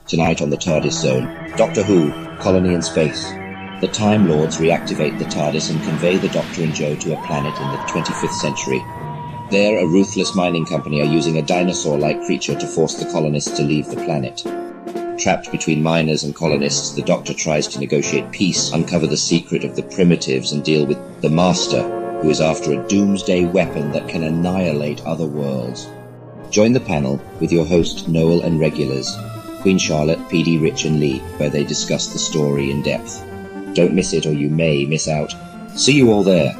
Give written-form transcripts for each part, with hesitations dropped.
Tonight on the TARDIS Zone, Doctor Who, Colony in Space. The Time Lords reactivate the TARDIS and convey the Doctor and Jo to a planet in the 25th century. There, a ruthless mining company are using a dinosaur-like creature to force the colonists to leave the planet. Trapped between miners and colonists, the Doctor tries to negotiate peace, uncover the secret of the primitives, and deal with the Master, who is after a doomsday weapon that can annihilate other worlds. Join the panel with your host Noel and regulars, Queen Charlotte, PD Rich and Lee, where they discuss the story in depth. Don't miss it or you may miss out. See you all there.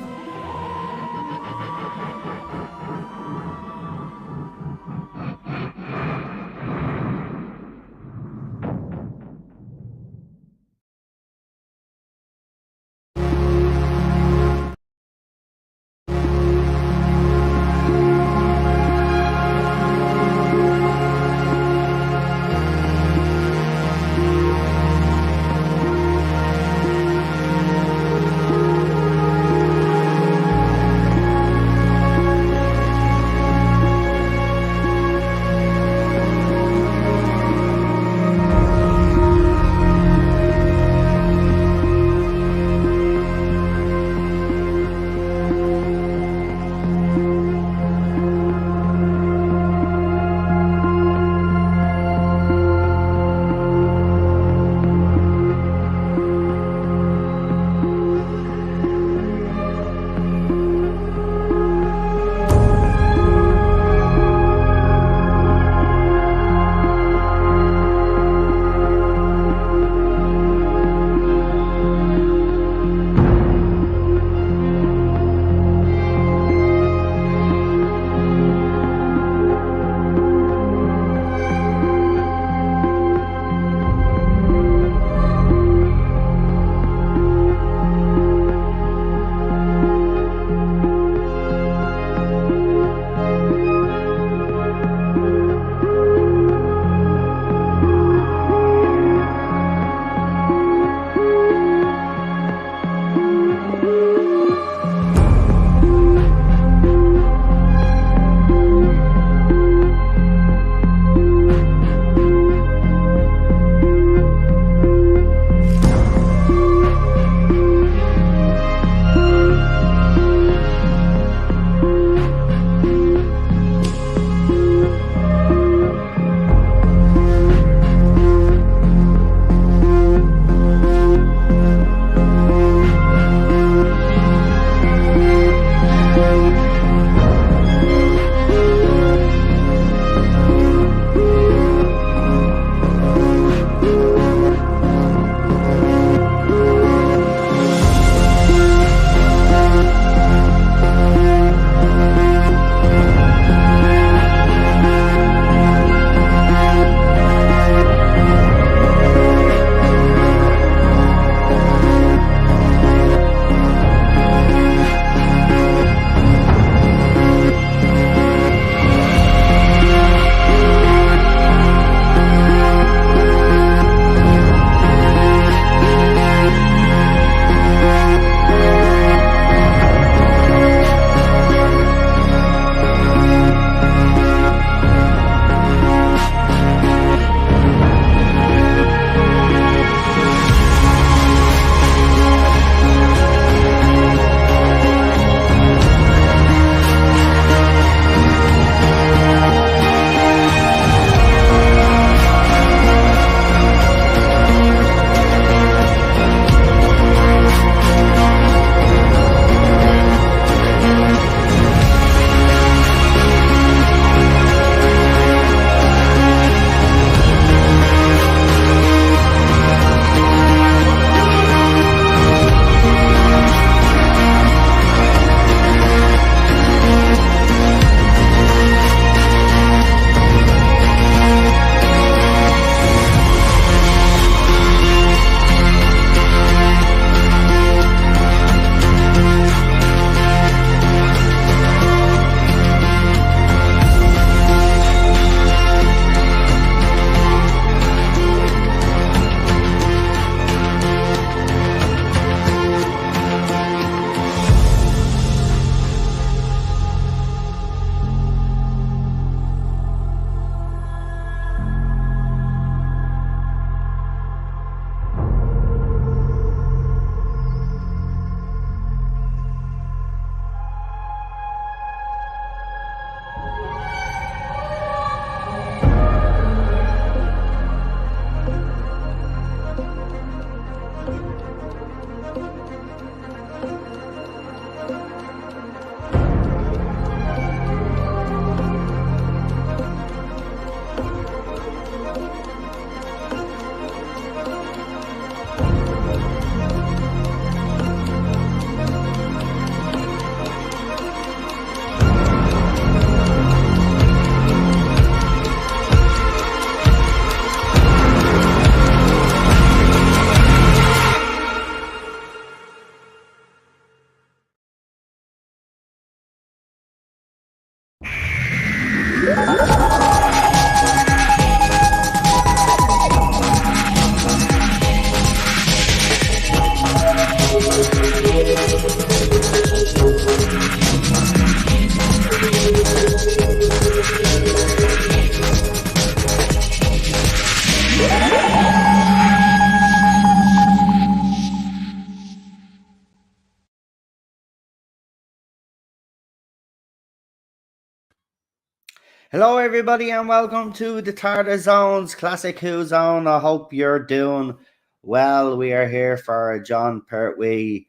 Hello, everybody, and welcome to the ClassicWhoZone Classic Who Zone. I hope you're doing well. We are here for John Pertwee,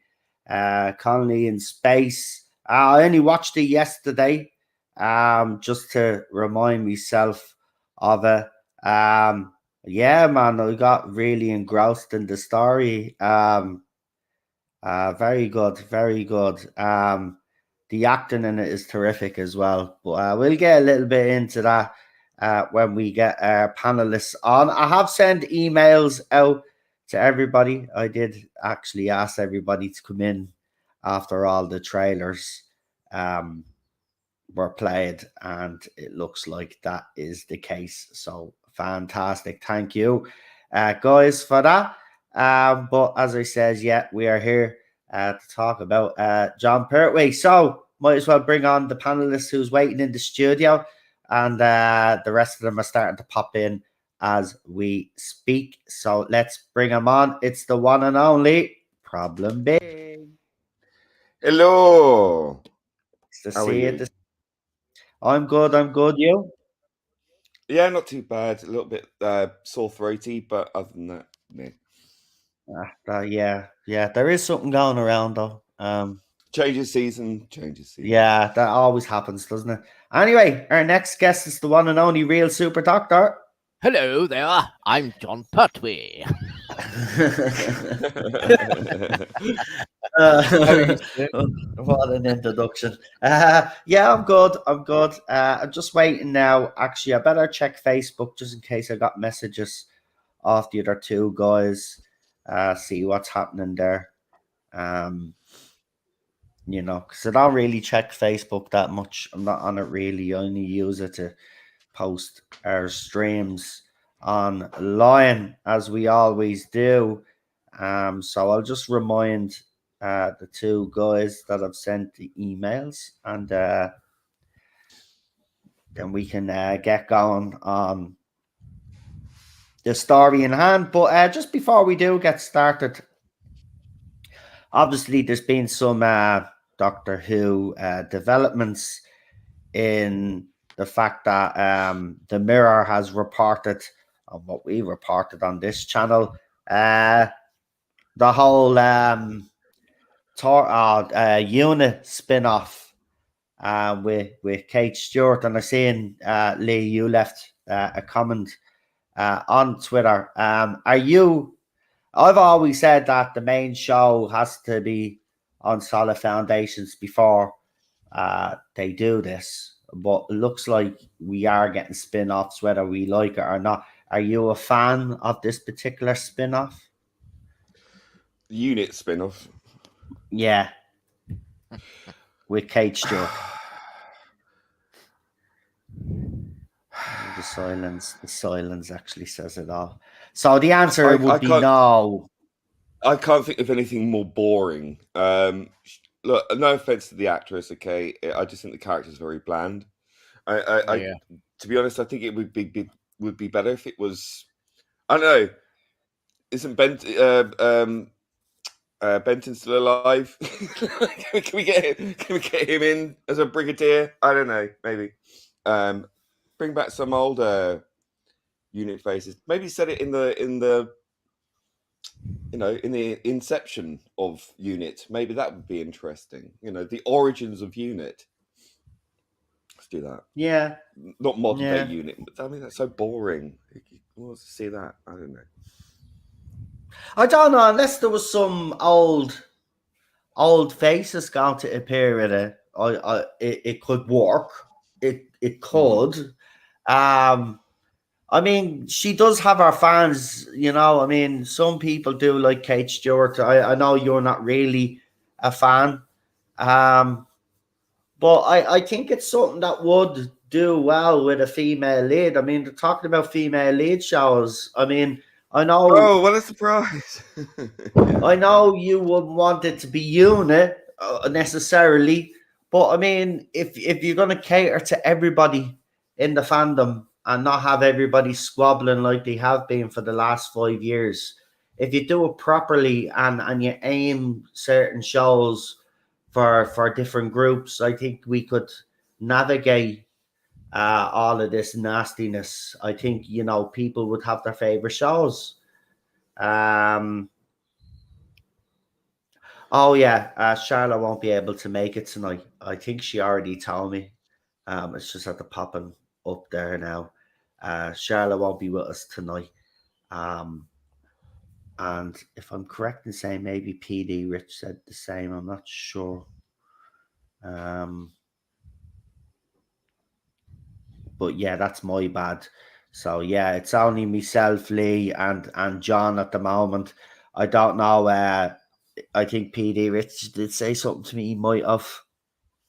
Colony in Space. I only watched it yesterday, just to remind myself of it. Yeah, man, I got really engrossed in the story. Very good, very good. The acting in it is terrific as well. But we'll get a little bit into that when we get our panelists on. I have sent emails out to everybody. I did actually ask everybody to come in after all the trailers were played, and it looks like that is the case. So fantastic. Thank you, guys, for that. But as I said, yeah, we are here to talk about John Pertwee. So might as well bring on the panelists who's waiting in the studio, and the rest of them are starting to pop in as we speak. So let's bring them on. It's the one and only Problem Big. Hello. How are you? I'm good. I'm good. You? Yeah, not too bad. A little bit sore throaty, but other than that, no. Yeah. There is something going around though. Changes season. Yeah, that always happens, doesn't it? Anyway, our next guest is the one and only real super doctor. Hello there, I'm John Pertwee. What an introduction. Yeah, I'm good. I'm just waiting now. Actually, I better check Facebook just in case I got messages off the other two guys. See what's happening there. Because I don't really check Facebook that much. I'm not on it really. I only use it to post our streams online, as we always do. So I'll just remind the two guys that have sent the emails, and then we can get going on the story in hand. But just before we do get started, obviously there's been some Doctor Who developments in the fact that the Mirror has reported on what we reported on this channel, the whole unit spin-off with Kate Stewart. And I seen Lee, you left a comment on Twitter. I've always said that the main show has to be on solid foundations before they do this, but it looks like we are getting spin-offs whether we like it or not. Are you a fan of this particular spin-off? Unit spin-off? Yeah. With Kate Stewart. The silence actually says it all. So the answer would be no. I can't think of anything more boring. Look, no offense to the actress, okay? I just think the character is very bland. To be honest, I think it would be better if it was. I don't know. Isn't Benton still alive? Can we get him in as a brigadier? I don't know. Maybe bring back some older unit faces. Maybe set it in the inception of Unit. Maybe that would be interesting. The origins of Unit. Let's do that. Yeah. Not modern day Unit, but I mean that's so boring. Who wants to see that? I don't know. I don't know, unless there was some old faces going to appear in it. It could work. It could. I mean, she does have her fans, I mean, some people do like Kate Stewart. I know you're not really a fan. But I think it's something that would do well with a female lead. I mean, they're talking about female lead shows. I mean, I know. Oh, what a surprise! I know you wouldn't want it to be unit necessarily, but I mean, if you're going to cater to everybody in the fandom and not have everybody squabbling like they have been for the last 5 years, if you do it properly and you aim certain shows for different groups, I think we could navigate all of this nastiness. I think people would have their favorite shows. Oh yeah, Charlotte won't be able to make it tonight. I think she already told me. It's just at the popping up there now. Charlotte won't be with us tonight. And if I'm correct in saying maybe PD Rich said the same, I'm not sure. But yeah, that's my bad. So yeah, it's only myself, Lee, and John at the moment. I don't know. I think PD Rich did say something to me. He might have.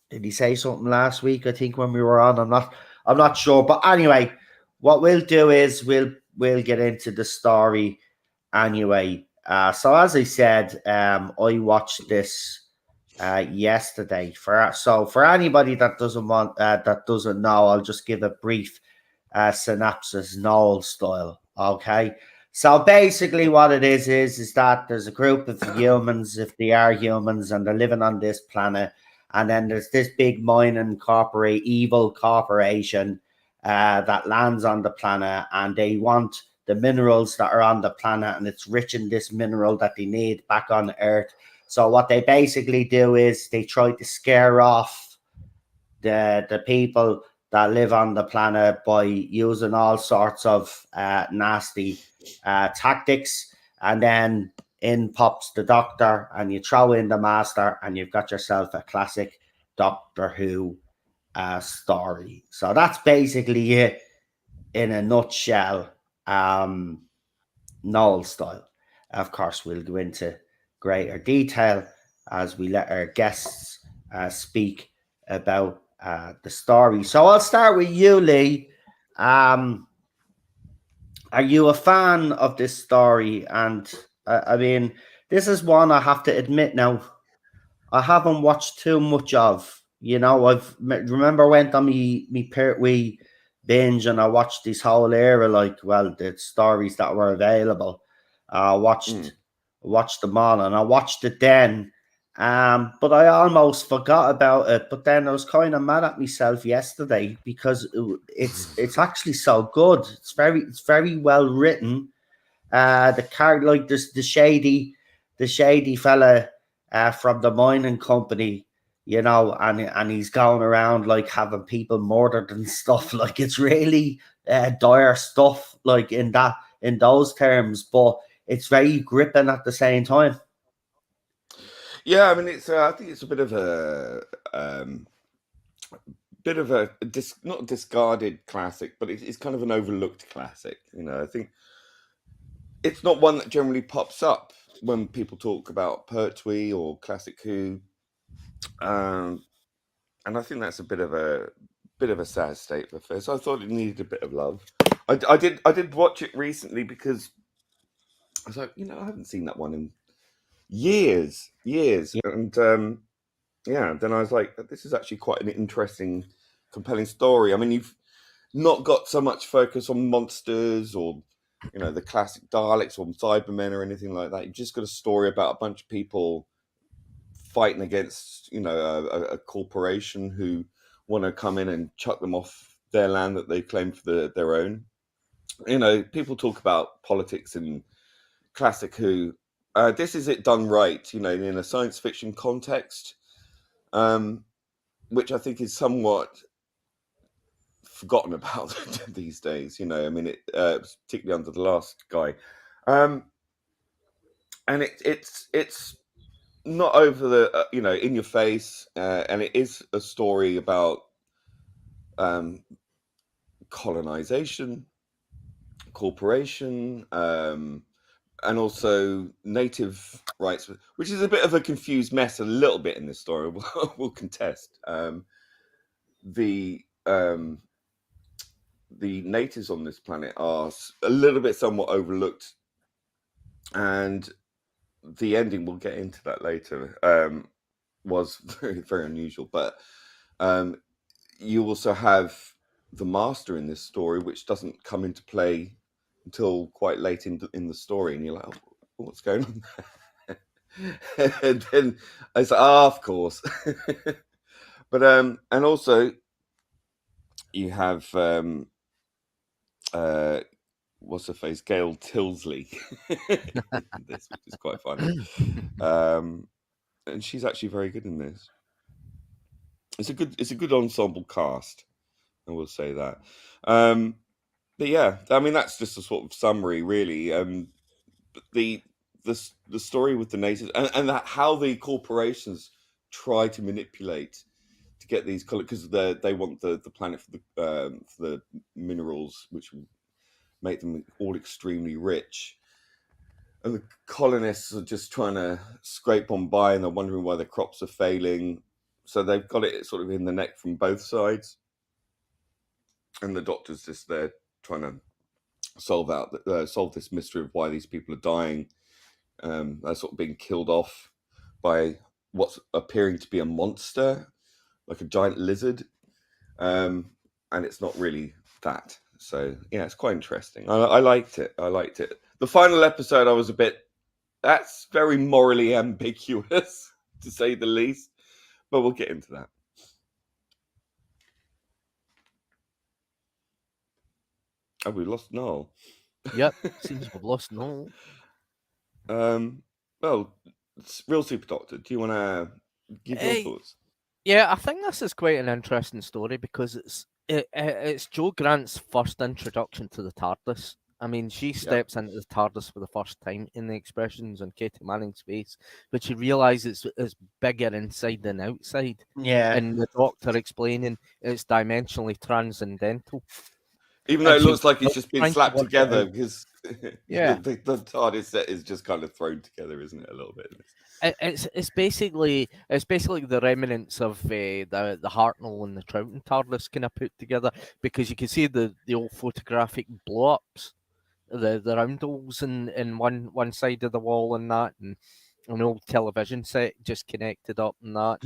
Did he say something last week? I think when we were on, I'm not sure. But anyway, what we'll do is we'll get into the story anyway. So as I said, I watched this yesterday. For anybody that doesn't know, I'll just give a brief synopsis, Noel style. Okay. So basically, what it is that there's a group of humans, if they are humans, and they're living on this planet. And then there's this big mining evil corporation that lands on the planet, and they want the minerals that are on the planet, and it's rich in this mineral that they need back on Earth. So what they basically do is they try to scare off the people that live on the planet by using all sorts of nasty tactics, and then in pops the Doctor, and you throw in the Master, and you've got yourself a classic Doctor Who story. So that's basically it in a nutshell, Noel style. Of course, we'll go into greater detail as we let our guests speak about the story. So I'll start with you, Lee. Are you a fan of this story? And I mean, this is one I have to admit now, I haven't watched too much of. I've remember went on me Pertwee binge, and I watched this whole era, the stories that were available. I watched them all, and I watched it then. But I almost forgot about it. But then I was kind of mad at myself yesterday because it's actually so good. It's very well written. The card like this the shady fella from the mining company, and he's going around like having people murdered and stuff. Like it's really dire stuff, like in those terms, but it's very gripping at the same time. Yeah, I mean, I think it's a bit of a not discarded classic, but it's kind of an overlooked classic. I think it's not one that generally pops up when people talk about Pertwee or Classic Who, and I think that's a bit of a sad state of affairs. So I thought it needed a bit of love. I did watch it recently because I was like, I haven't seen that one in years, and then I was like, this is actually quite an interesting, compelling story. I mean, you've not got so much focus on monsters or the classic Daleks or Cybermen or anything like that. You've just got a story about a bunch of people fighting against a corporation who want to come in and chuck them off their land that they claim for their own. People talk about politics in Classic Who. This is it done right, in a science fiction context, which I think is somewhat forgotten about these days. I mean, it particularly under the last guy, and it's not over the in your face, and it is a story about colonization, corporation, and also native rights, which is a bit of a confused mess a little bit in this story. We'll contest the the natives on this planet are a little bit somewhat overlooked, and the ending, we'll get into that later, was very, very unusual. But you also have the master in this story, which doesn't come into play until quite late in the story, and you're like, oh, what's going on there? And then I said, of course. But and also you have what's her face, Gail Tilsley in this, which is quite funny. And she's actually very good in this. It's a good ensemble cast, I will say that. But yeah, I mean, that's just a sort of summary, really. The story with the natives and how the corporations try to manipulate to get these colors, because they want the planet for the minerals, which will make them all extremely rich. And the colonists are just trying to scrape on by, and they're wondering why their crops are failing. So they've got it sort of in the neck from both sides. And the doctor's just there trying to solve this mystery of why these people are dying. They're sort of being killed off by what's appearing to be a monster, like a giant lizard. And it's not really that. So yeah, it's quite interesting. I liked it. The final episode, I was a bit, that's very morally ambiguous, to say the least. But we'll get into that. Have we lost Noel? Yep, seems we've lost Noel. Well, Real Super Doctor, do you want to give your thoughts? Yeah, I think this is quite an interesting story because it's Jo Grant's first introduction to the TARDIS. I mean, she steps into the TARDIS for the first time in the expressions on Katie Manning's face, but she realizes it's bigger inside than outside. Yeah. And the Doctor explaining it's dimensionally transcendental. Even though it looks like it's just been slapped together, because the TARDIS set is just kind of thrown together, isn't it, a little bit? It's basically the remnants of the Hartnell and the Troughton TARDIS kind of put together, because you can see the old photographic blow-ups, the roundels in one side of the wall and that, and an old television set just connected up and that.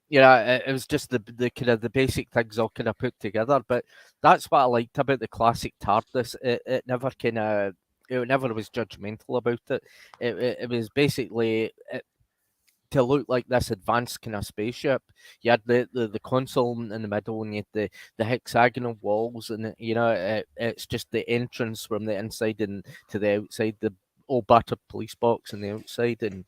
Yeah, it was just the kind of the basic things all kind of put together. But that's what I liked about the classic TARDIS. It never was judgmental about it. It was basically to look like this advanced kind of spaceship. You had the console in the middle, and you had the hexagonal walls, and it's just the entrance from the inside and to the outside, the old battered police box on the outside, and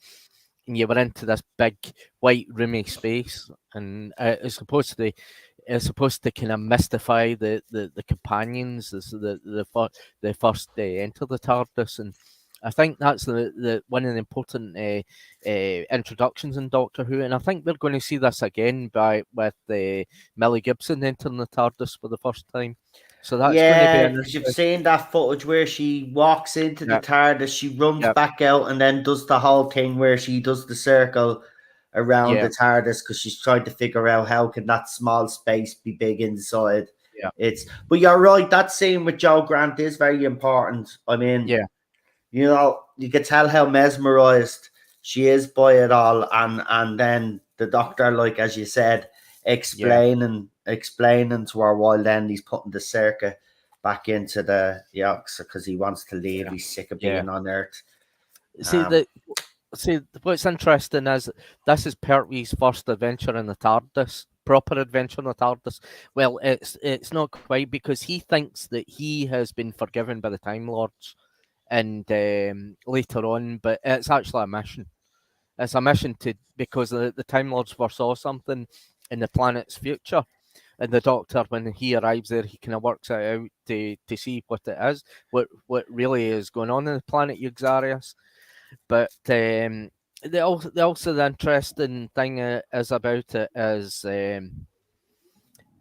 you were into this big white roomy space, and it's supposed to kind of mystify the companions as the first enter the TARDIS. And I think that's the one of the important introductions in Doctor Who, and I think we're going to see this again with Millie Gibson entering the TARDIS for the first time. So that's going to be because you've seen that footage where she walks into the TARDIS, she runs back out, and then does the whole thing where she does the circle around the TARDIS, because she's trying to figure out how can that small space be big inside. But you're right, that scene with Jo Grant is very important. I mean, you can tell how mesmerized she is by it all, and then the Doctor, like as you said, explaining to her while then he's putting the circuit back into the because he wants to leave. He's sick of being on Earth. See, what's interesting is this is Pertwee's first adventure in the TARDIS, proper adventure in the TARDIS. Well, it's not quite, because he thinks that he has been forgiven by the Time Lords, and later on, but it's actually a mission. It's a mission because the Time Lords foresaw something in the planet's future, and the Doctor, when he arrives there, he kind of works it out to see what it is, what really is going on in the planet Euxarius. But the interesting thing is about it is the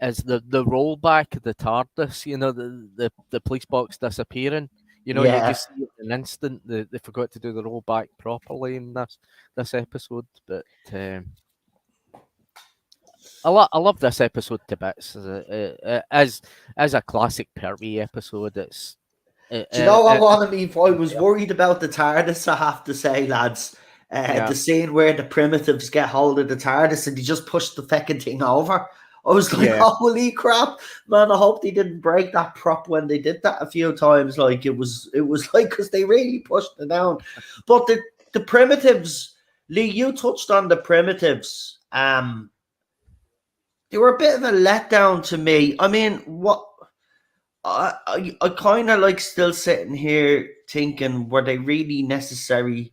rollback of the TARDIS. You know, the police box disappearing. You know, you just see it in an instant. They forgot to do the rollback properly in this episode. But I love this episode to bits. As a classic Pertwee episode, it's. Do you know what wanted me? I was worried about the TARDIS, I have to say, lads. The scene where the primitives get hold of the TARDIS and they just push the fucking thing over. I was like, holy crap, man! I hope they didn't break that prop when they did that a few times. Like it was like because they really pushed it down. But the primitives, Lee, you touched on the primitives. They were a bit of a letdown to me. I mean, what? I kind of like still sitting here thinking, were they really necessary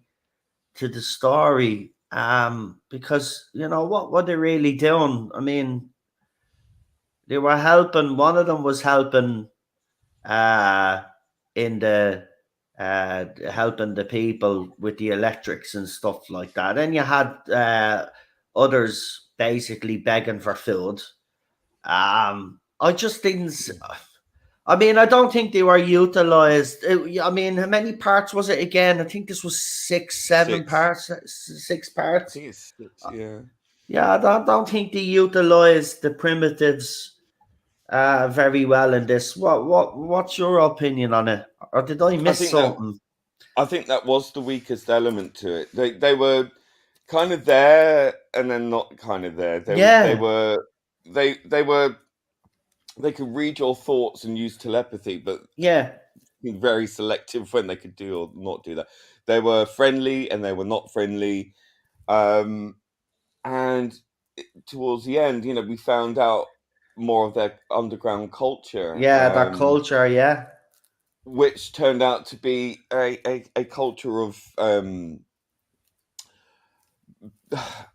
to the story? Because you know what were they really doing? I mean, they were helping. One of them was helping, in the helping the people with the electrics and stuff like that. Then you had others basically begging for food. I just didn't. I mean, I don't think they were utilized. I mean, how many parts was it again? I think this was six parts. 6 parts. I think it's 6, yeah. Yeah, I don't think they utilized the primitives very well in this. What's your opinion on it? Or did I miss something? I think that was the weakest element to it. They were kind of there and then not kind of there. They could read your thoughts and use telepathy, but very selective when they could do or not do that. They were friendly and they were not friendly. And towards the end, you know, we found out more of their underground culture. Yeah, that culture, yeah. Which turned out to be a culture of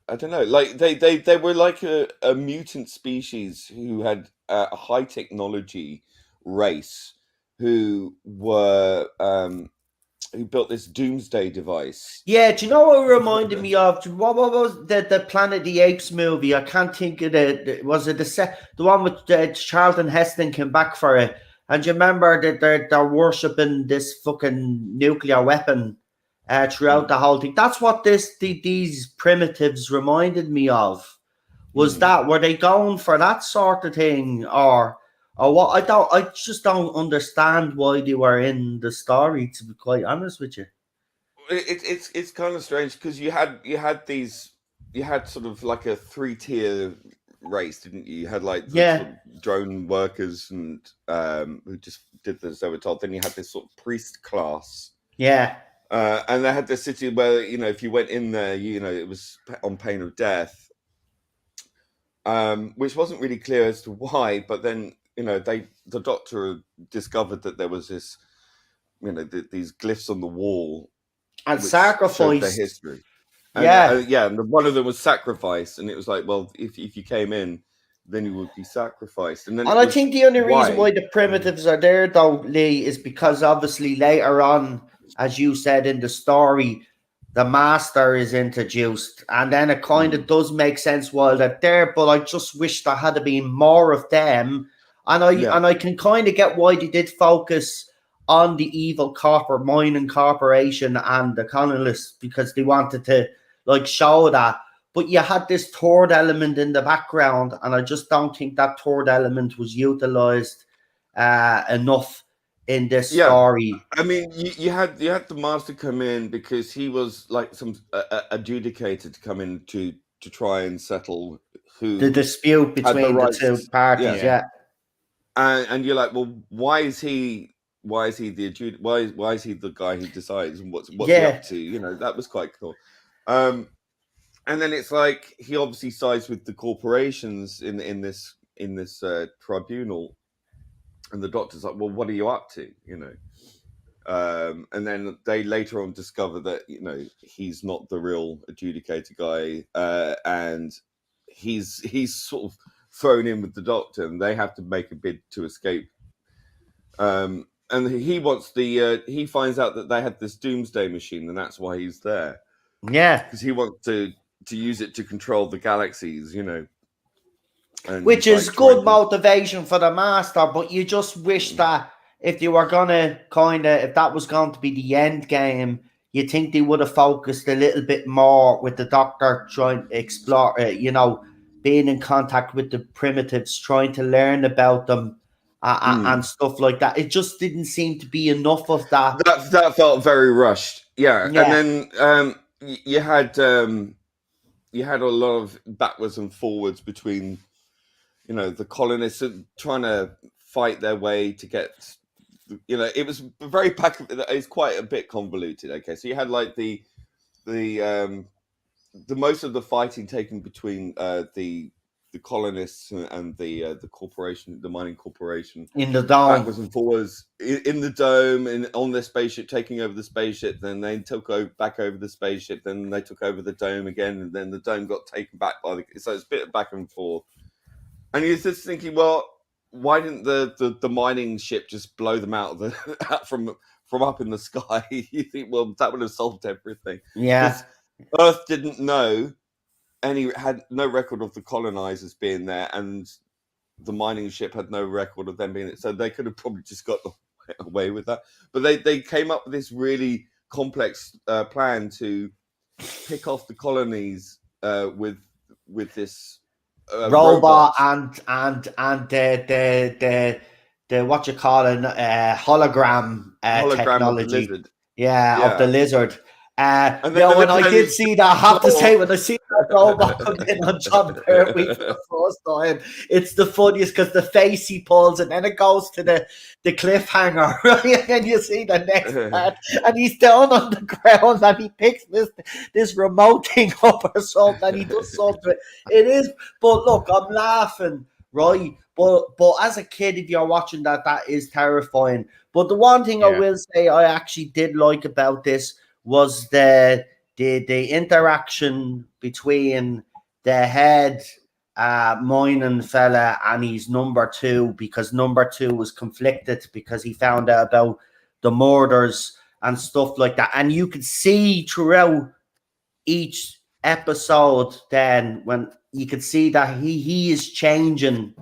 I don't know, like they were like a mutant species who had a high technology race who were who built this doomsday device. Yeah, do you know what it reminded me of? What was the Planet of the Apes movie? I can't think of the one with Charlton Heston came back for it. And do you remember that they're worshipping this fucking nuclear weapon throughout the whole thing? That's what these primitives reminded me of. Was that, were they going for that sort of thing, or what? I just don't understand why they were in the story, to be quite honest with you. It's kind of strange because you had sort of like a 3-tier race, didn't you? You had like the sort of drone workers and who just did as they were told. Then you had this sort of priest class. Yeah. And they had this city where, you know, if you went in there, you know, it was on pain of death. Which wasn't really clear as to why, but then, you know, the doctor discovered that there was this, you know, these glyphs on the wall and sacrificed their history. And, and one of them was sacrifice, and it was like, well, if you came in, then you would be sacrificed. And I think the only reason why the primitives are there, though, Lee, is because obviously later on, as you said in the story, the master is introduced, and then it kind of does make sense while they're there. But I just wish there had been more of them, and I can kind of get why they did focus on the evil mining corporation and the colonists, because they wanted to like show that. But you had this third element in the background, and I just don't think that third element was utilized enough in this story. I mean, you had the master come in because he was like some adjudicator to come in to try and settle the dispute between the two parties. And you're like, well, why is he the why is he the guy who decides and what's he up to? You know, that was quite cool. And then it's like he obviously sides with the corporations in this tribunal. And the doctor's like, well, what are you up to? You know, and then they later on discover that, you know, he's not the real adjudicator guy, and he's sort of thrown in with the doctor, and they have to make a bid to escape. And he wants he finds out that they had this doomsday machine, and that's why he's there. Yeah, because he wants to use it to control the galaxies, you know. Which is good motivation for the master, but you just wish that if they were gonna if that was going to be the end game, you think they would have focused a little bit more with the doctor trying to explore, you know, being in contact with the primitives, trying to learn about them and stuff like that. It just didn't seem to be enough of that. That felt very rushed. Yeah. Yeah. And then you had a lot of backwards and forwards between, the colonists trying to fight their way to get, it was very it's quite a bit convoluted. Okay, so you had like the most of the fighting taken between the colonists and the corporation, the mining corporation, in the dome, backwards and forwards in the dome, on their spaceship, taking over the spaceship. Then they took back over the spaceship. Then they took over the dome again, and then the dome got taken back by so it's a bit of back and forth. And you're just thinking, well, why didn't the mining ship just blow them out from up in the sky? You think, well, that would have solved everything. Yeah. Earth didn't know, had no record of the colonizers being there, and the mining ship had no record of them being there. So they could have probably just got away with that. But they came up with this really complex plan to pick off the colonies with this robot and the what you call an hologram technology. Of the lizard. Yeah, of the lizard. And then when I did see that, I have to say, when I see that robot come in on John Pertwee for the first time, it's the funniest because the face he pulls, and then it goes to the cliffhanger, right? And you see the next part, and he's down on the ground, and he picks this remote thing up or something, and he does something. It is, but look, I'm laughing, right? But as a kid, if you're watching that is terrifying. But the one thing I will say I actually did like about this was the interaction between the head mining fella and his number two, because number two was conflicted because he found out about the murders and stuff like that. And you could see throughout each episode then, when you could see that he is changing,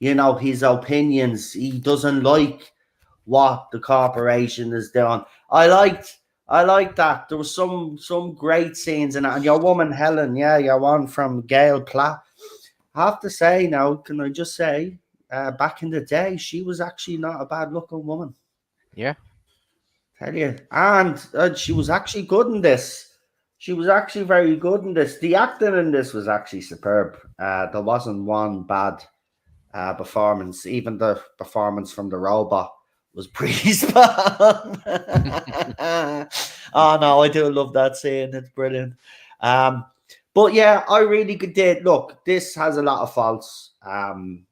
his opinions. He doesn't like what the corporation is doing. I like that. There was some great scenes in it. And your woman, Helen, your one from Gail Platt. I have to say now, can I just say, back in the day, she was actually not a bad-looking woman. Yeah. Tell you. And she was actually good in this. She was actually very good in this. The acting in this was actually superb. There wasn't one bad performance. Even the performance from the robot was pretty spot on. Oh no, I do love that scene. It's brilliant. But yeah, I really did. Look, this has a lot of faults. I'm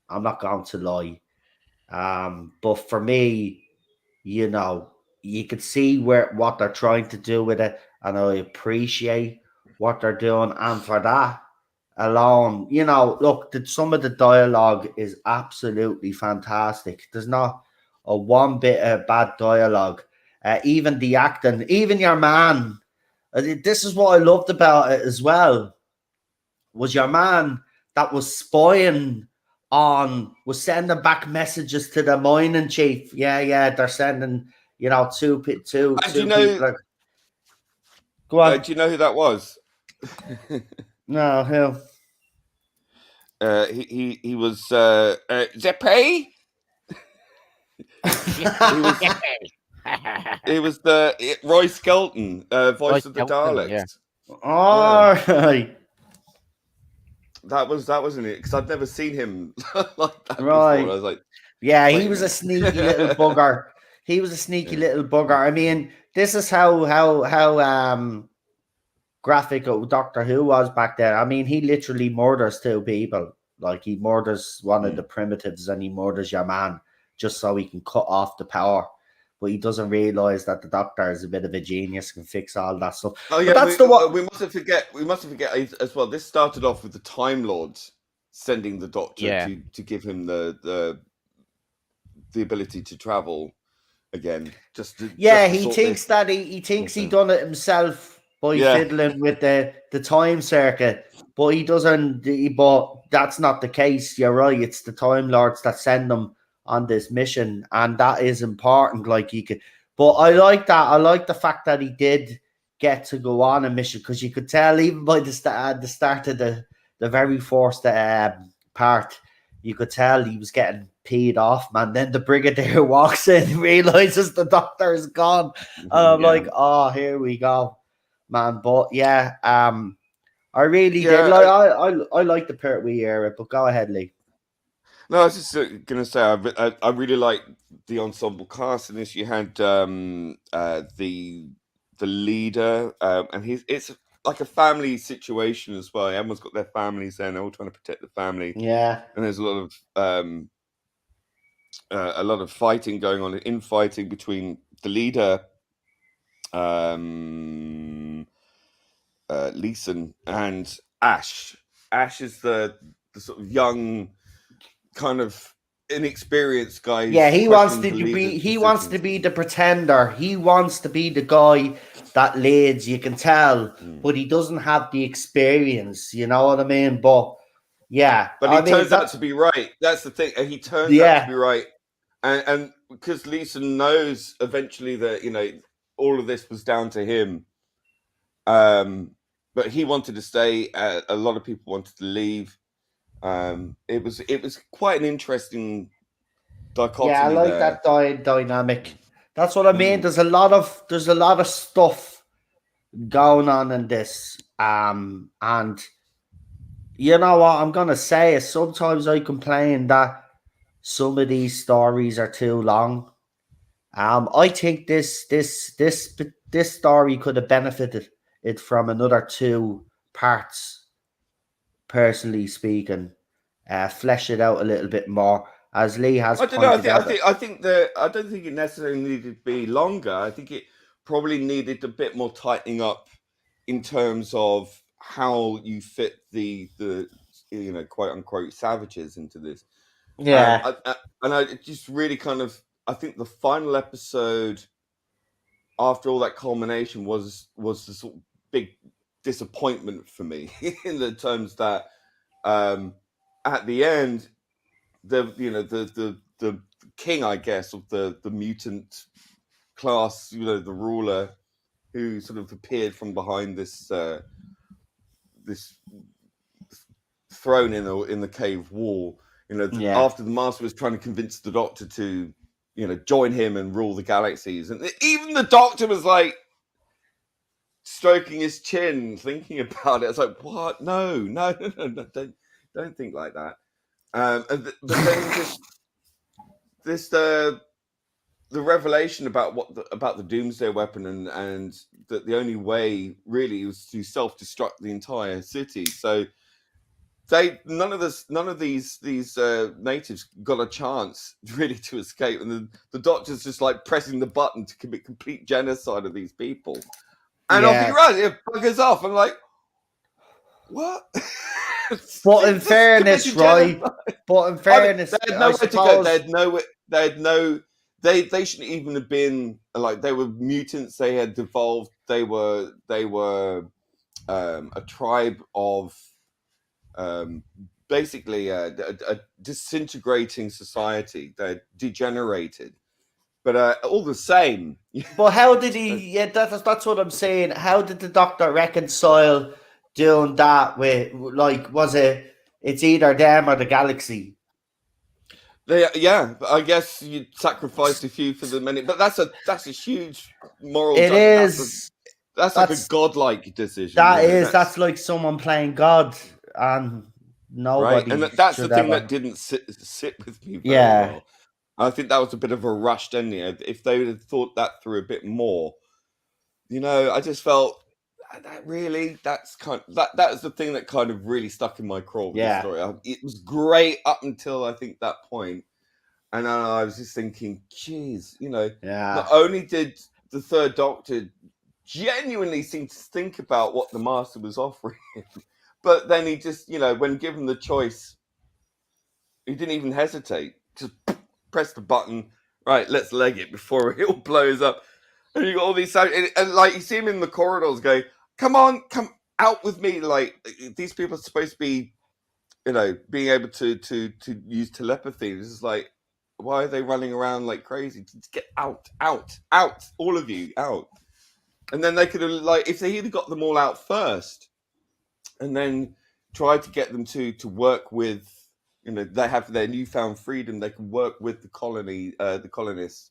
not going to lie. But for me, you could see what they're trying to do with it, and I appreciate what they're doing. And for that alone, look, some of the dialogue is absolutely fantastic. There's not a one bit of bad dialogue. Even the acting, even your man. This is what I loved about it as well. Was your man that was spying was sending back messages to the mining chief. Yeah, they're sending, two people. Go on. Do you know who that was? No, who? He was Zeppe. He was the Roy Skelton, voice of the Daleks. Yeah. All right. That wasn't it, because I've never seen him like that right. before. I was like, yeah, he was a sneaky little bugger. He was a sneaky little bugger. I mean, this is how graphic Doctor Who was back then. I mean, he literally murders two people. Like, he murders one of the primitives and he murders your man just so he can cut off the power. But he doesn't realize that the Doctor is a bit of a genius, can fix all that stuff. Oh yeah, but that's we mustn't forget as well. This started off with the Time Lords sending the Doctor to give him the ability to travel again. He thinks that he thinks he done it himself by fiddling with the time circuit, but he doesn't. But that's not the case. You're right. It's the Time Lords that send them on this mission, and that is important. Like, you could, but I like that. I like the fact that he did get to go on a mission, because you could tell even by the start of the very first part, you could tell he was getting peed off, man. Then the brigadier walks in, realizes the doctor is gone, and I'm like, oh, here we go, man. But yeah, I really did like. I like the Pertwee era, but go ahead, Lee. No, I was just gonna say I really like the ensemble cast in this. You had the leader, and it's like a family situation as well. Everyone's got their families there, and they're all trying to protect the family. Yeah, and there's a lot of fighting going on, infighting between the leader, Leeson, and Ash. Ash is the sort of young, kind of inexperienced guy. Yeah, he wants to be. He wants to be the pretender. He wants to be the guy that leads. You can tell, but he doesn't have the experience. You know what I mean? But yeah, but he turns out to be right. That's the thing. He turns out to be right, and because Leeson knows eventually that all of this was down to him. But he wanted to stay. A lot of people wanted to leave. It was quite an interesting dichotomy. Yeah, I like that dynamic. That's what I mean. There's a lot of stuff going on in this. And you know what I'm gonna say is sometimes I complain that some of these stories are too long. I think this story could have benefited it from another 2 parts. Personally speaking, flesh it out a little bit more. As Lee has pointed out, I don't think it necessarily needed to be longer. I think it probably needed a bit more tightening up in terms of how you fit the quote unquote savages into this. Yeah, and I just really kind of, I think the final episode, after all that culmination, was the sort of big disappointment for me in the terms that at the end, the king, I guess, of the mutant class, the ruler, who sort of appeared from behind this throne in the cave wall. After the master was trying to convince the doctor to join him and rule the galaxies, and even the doctor was like stroking his chin, thinking about it. It's like, what? No, don't think like that. But then the revelation about about the Doomsday Weapon, and that the only way really was to self-destruct the entire city. So none of these natives got a chance really to escape, and the doctor's just like pressing the button to commit complete genocide of these people, and off he runs. It buggers off. I'm like, what? But in fairness, right? But in fairness, they had nowhere to go. They had no. They shouldn't even have been like, they were mutants. They had evolved. They were a tribe of basically a disintegrating society. They degenerated, but all the same. But how did he? Yeah, that's what I'm saying. How did the doctor reconcile doing that with, like, was it? It's either them or the galaxy. I guess you sacrificed a few for the many, but that's a huge moral. It is. That's like a godlike decision. That's like someone playing God, and nobody. Right, and that's the thing that didn't sit with me very well. I think that was a bit of a rushed ending. If they would have thought that through a bit more, I just felt that really, that's kind of, that was the thing that kind of really stuck in my craw with the story. It was great up until I think that point, and I was just thinking, geez, not only did the Third Doctor genuinely seem to think about what the Master was offering him, but then he just, when given the choice, he didn't even hesitate. Just press the button. Right, let's leg it before it all blows up. And you got all these sounds, and like you see him in the corridors going, "Come on, come out with me!" Like, these people are supposed to be, being able to use telepathy. It's just like, why are they running around like crazy? Just get out, all of you, out. And then they could have, like, if they either got them all out first and then tried to get them to work with, they have their newfound freedom, they can work with the colonists,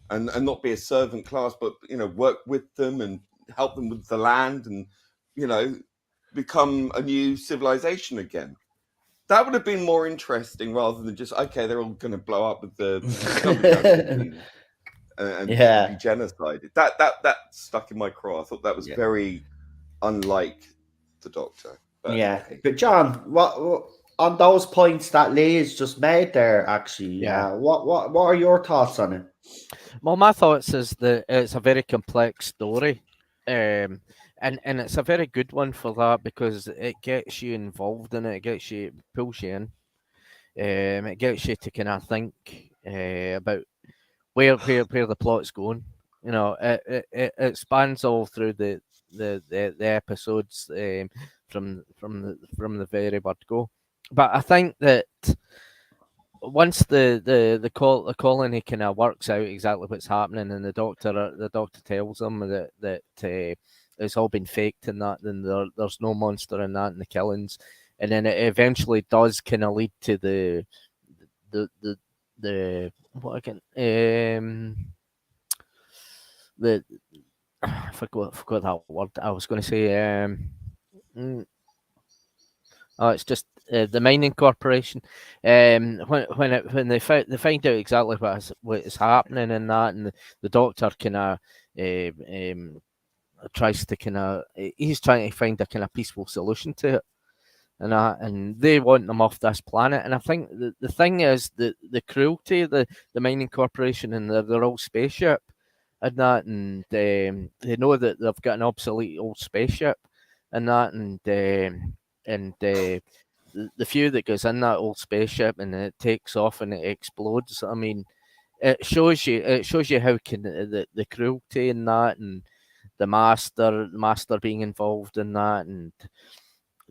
and not be a servant class, but, work with them and help them with the land and, become a new civilization again. That would have been more interesting rather than just, okay, they're all going to blow up with the and be genocided. That stuck in my craw. I thought that was very unlike the Doctor. But, but John, what on those points that Lee's just made there, actually, what are your thoughts on it? Well, my thoughts is that it's a very complex story, and it's a very good one for that, because it gets you involved in it. It pulls you in. It gets you to kind of think about where the plot's going. It spans all through the episodes from the very word go. But I think that once the colony kind of works out exactly what's happening, and the doctor tells them that it's all been faked and that, then there's no monster in that and the killings, and then it eventually does kind of lead to the what again I forgot that word I was going to say. It's just the mining corporation. When they find out exactly what is happening in that, and the doctor kind of tries to he's trying to find a kind of peaceful solution to it, and they want them off this planet. And I think the thing is the cruelty of the mining corporation and their old spaceship and that, and they know that they've got an obsolete old spaceship and that, and the few that goes in that old spaceship and it takes off and it explodes. I mean, it shows you how the cruelty in that, and the master being involved in that, and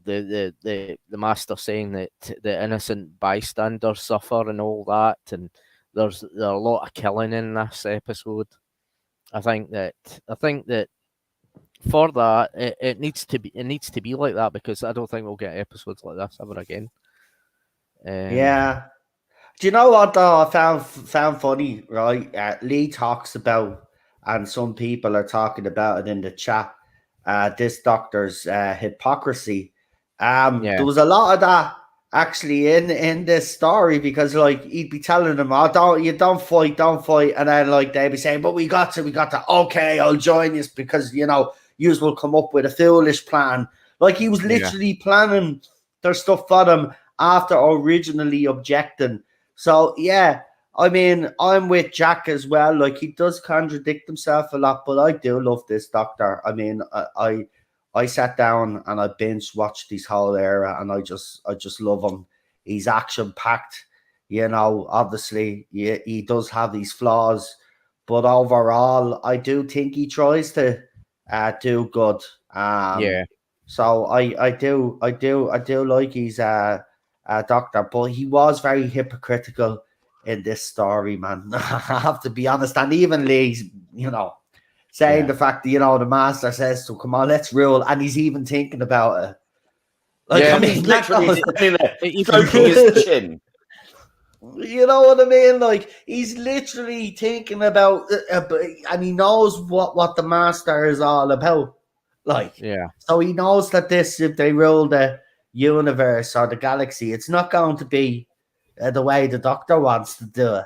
the master saying that the innocent bystanders suffer and all that, and there's a lot of killing in this episode. I think that for that it needs to be like that, because I don't think we'll get episodes like this ever again. Do you know what though I found funny, right? Lee talks about, and some people are talking about it in the chat, this doctor's hypocrisy. There was a lot of that actually in this story, because like he'd be telling them, "Oh, don't fight," and then like they'd be saying, "But we got to. Okay, I'll join you, because yous will come up with a foolish plan." Like he was literally planning their stuff for them after originally objecting. So yeah, I mean, I'm with Jack as well. Like he does contradict himself a lot, but I do love this Doctor. I mean, I sat down and I binge watched this whole era, and I just love him. He's action packed. Obviously, he does have these flaws, but overall, I do think he tries to do good. So I do like his Doctor, but he was very hypocritical in this story, man. I have to be honest, and even Lee's, saying the fact that the master says to come on, let's rule, and he's even thinking about it. Like, I mean, literally stroking his chin. You know what I mean? Like, he's literally thinking about it, and he knows what the master is all about. Like, so he knows that if they rule the universe or the galaxy, it's not going to be the way the Doctor wants to do it.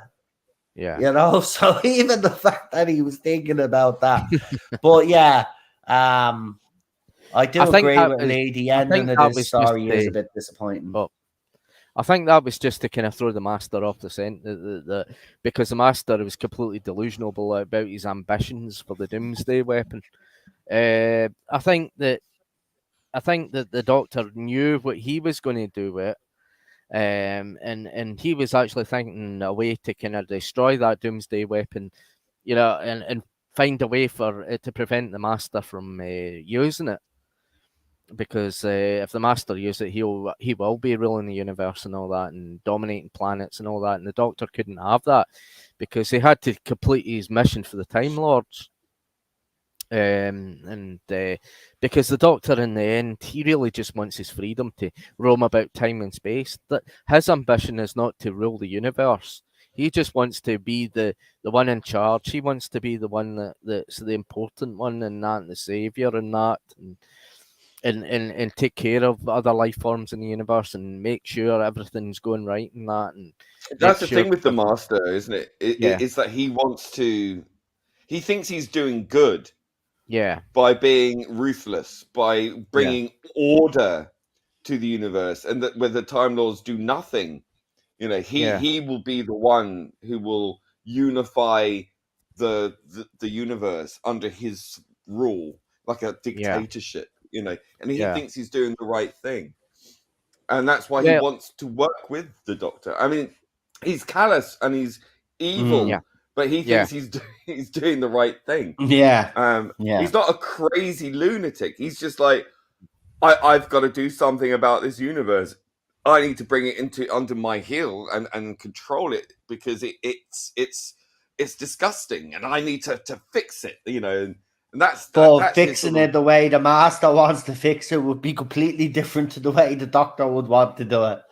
So even the fact that he was thinking about that. But I do agree with Lee. The ending of this story is a bit disappointing. But I think that was just to kind of throw the master off the scent, because the master was completely delusional about his ambitions for the Doomsday Weapon. I think that the Doctor knew what he was going to do with it, and he was actually thinking a way to kind of destroy that Doomsday Weapon, and find a way for it to prevent the master from using it. Because if the master uses it, he will be ruling the universe and all that, and dominating planets and all that. And the Doctor couldn't have that, because he had to complete his mission for the Time Lords. Because the Doctor, in the end, he really just wants his freedom to roam about time and space. That his ambition is not to rule the universe. He just wants to be the one in charge. He wants to be the one that's the important one in that, and the savior in that, and take care of other life forms in the universe and make sure everything's going right in that. And that's the thing with the Master, isn't it? It's that he wants to. He thinks he's doing good. Yeah. By being ruthless, by bringing order to the universe, and that where the Time Lords do nothing, he will be the one who will unify the universe under his rule, like a dictatorship, and he thinks he's doing the right thing, and that's why he wants to work with the Doctor. I mean, he's callous and he's evil, but he thinks he's doing the right thing. He's not a crazy lunatic. He's just like, I've got to do something about this universe. I need to bring it under my heel and control it, because it's disgusting, and I need to fix it. And that's fixing it the way the Master wants to fix it would be completely different to the way the Doctor would want to do it.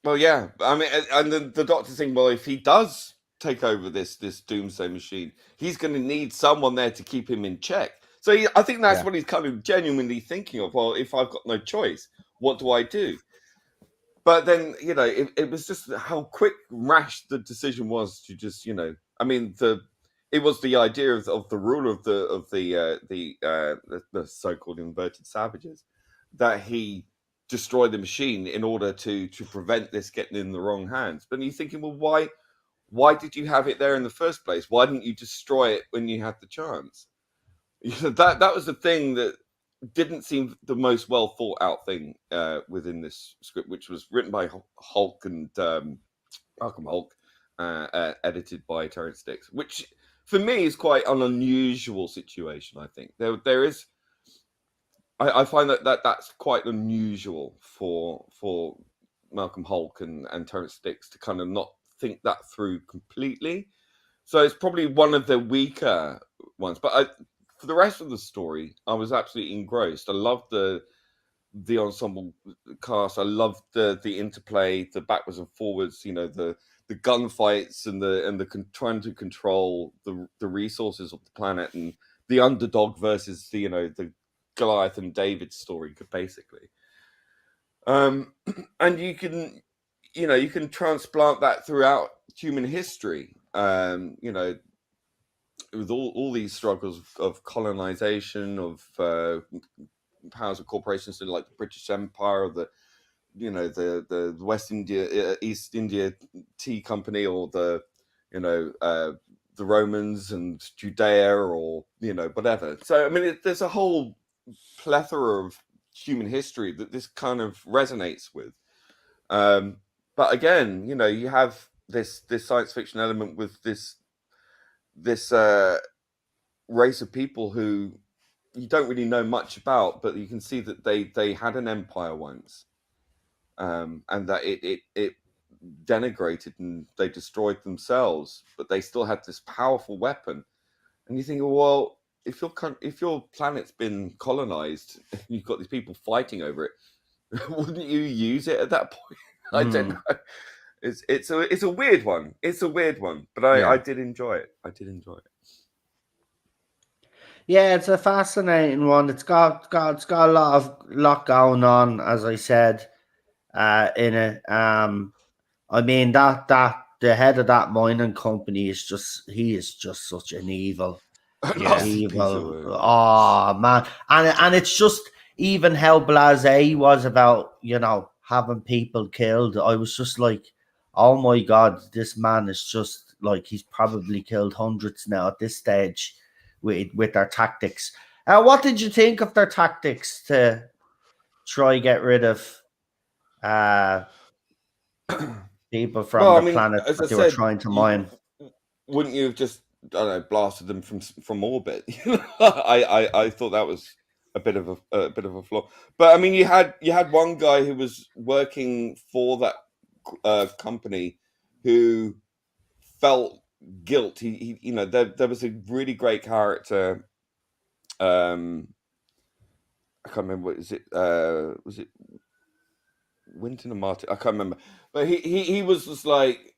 Well, yeah, I mean, and the Doctor's saying, well, if he does take over this doomsday machine, he's going to need someone there to keep him in check. So I think that's what he's kind of genuinely thinking of. Well, if I've got no choice, what do I do? But then, it was just how quick, rash the decision was to just, I mean, it was the idea of the rule of the so-called inverted savages, that he destroy the machine in order to prevent this getting in the wrong hands. But you're thinking, well, why did you have it there in the first place? Why didn't you destroy it when you had the chance? That was the thing that didn't seem the most well thought out thing within this script, which was written by Hulk and Malcolm Hulk, edited by Terrence Dicks, which for me is quite an unusual situation. I think there is. I find that's quite unusual for Malcolm Hulk and Terrence Dicks to kind of not think that through completely. So it's probably one of the weaker ones. But for the rest of the story, I was absolutely engrossed. I loved the ensemble cast. I loved the interplay, the backwards and forwards. The gunfights and the trying to control the resources of the planet, and the underdog versus the Goliath and David story, basically. And you can transplant that throughout human history. With all these struggles of colonization, of powers of corporations like the British Empire, or the West India, East India Tea Company, or the Romans and Judea, or whatever. So I mean, there's a whole plethora of human history that this kind of resonates with. But again, you have this science fiction element with this race of people who you don't really know much about, but you can see that they had an empire once, and that it denigrated and they destroyed themselves, but they still had this powerful weapon. And you think, well, if your planet's been colonized and you've got these people fighting over it, wouldn't you use it at that point? I don't know. It's a weird one. It's a weird one, but I did enjoy it. Yeah, it's a fascinating one. It's got a lot going on, as I said, in it. I mean that the head of that mining company is just such an evil. Oh man, and it's just even how blasé he was about having people killed. I was just like, oh my god, this man is just like, he's probably killed hundreds now at this stage with their tactics. What did you think of their tactics to try get rid of people from the planet that they were trying to mine? Wouldn't you have just, I don't know, blasted them from orbit? I thought that was a bit of a flaw. But I mean, you had one guy who was working for that company who felt guilt. He there was a really great character I can't remember. What is it? Was it Winton and Martin? I can't remember. But he was just like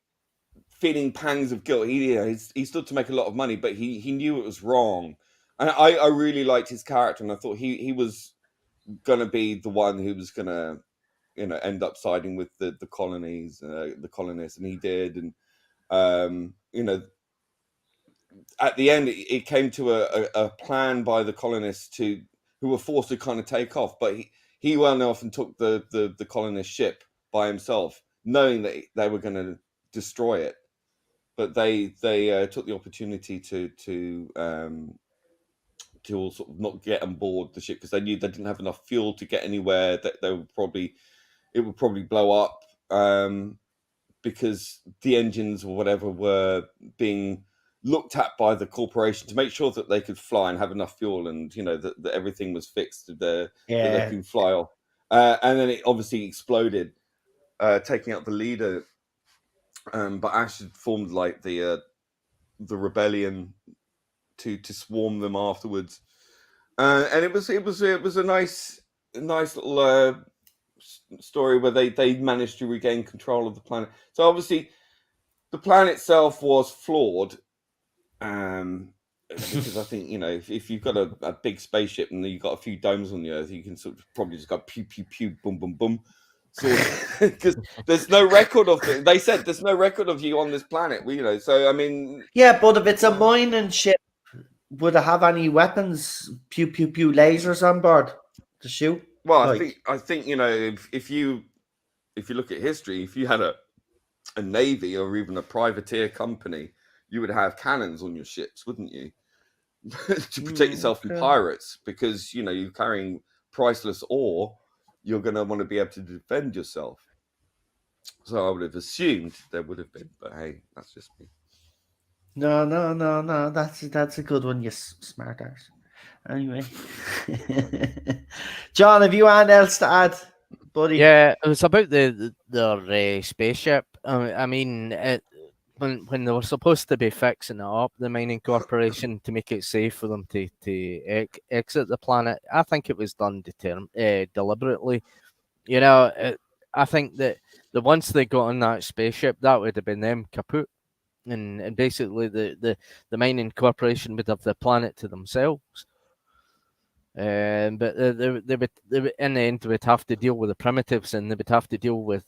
feeling pangs of guilt. He stood to make a lot of money, but he knew it was wrong. And I really liked his character, and I thought he was gonna be the one who was gonna, end up siding with the colonies, the colonists, and he did. And at the end, it came to a plan by the colonists who were forced to kind of take off, but he went off and took the colonist ship by himself, knowing that they were going to destroy it. But they took the opportunity to all sort of not get on board the ship because they knew they didn't have enough fuel to get anywhere. That it would probably blow up because the engines or whatever were being looked at by the corporation to make sure that they could fly and have enough fuel, and that everything was fixed that they can fly off. And then it obviously exploded, taking out the leader. But Ash had formed like the rebellion to swarm them afterwards, and it was a nice little story where they managed to regain control of the planet. So obviously, the plan itself was flawed. Because I think if you've got a big spaceship and you've got a few domes on the Earth, you can sort of probably just go pew pew pew, boom boom boom. Because there's no record of it. They said there's no record of you on this planet. So I mean, yeah, but if it's a mining ship, would it have any weapons, pew pew pew lasers on board to shoot? Well, I think if you look at history, if you had a navy or even a privateer company, you would have cannons on your ships, wouldn't you? To protect yourself from pirates, because you're carrying priceless ore. You're going to want to be able to defend yourself. So I would have assumed there would have been, but hey, that's just me. No. That's a good one, you smart ass. Anyway, John, have you anything else to add, buddy? Yeah, it was about their spaceship. I mean, when they were supposed to be fixing it up, the mining corporation, to make it safe for them to exit the planet, I think it was done deliberately. I think that once they got on that spaceship, that would have been them kaput, and basically the mining corporation would have the planet to themselves. But they would in the end they would have to deal with the primitives, and they would have to deal with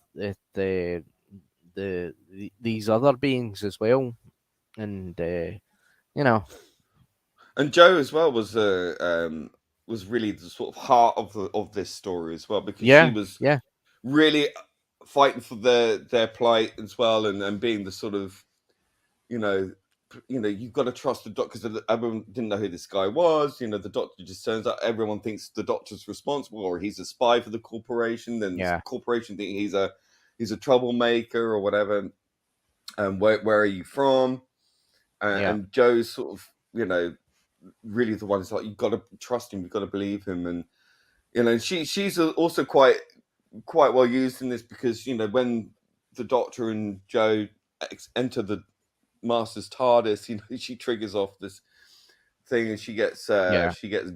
these other beings as well, and And Joe as well was really the sort of heart of this story as well, because she was really fighting for their plight as well, and being the sort of you've got to trust the doctor, because everyone didn't know who this guy was. The doctor just turns out everyone thinks the doctor's responsible, or he's a spy for the corporation. Then the corporation think he's a troublemaker or whatever. And where are you from? And Joe's sort of really the one who's like, you've got to trust him, you've got to believe him. And she's also quite well used in this, because when the doctor and Joe enter the Master's TARDIS, she triggers off this thing, and she gets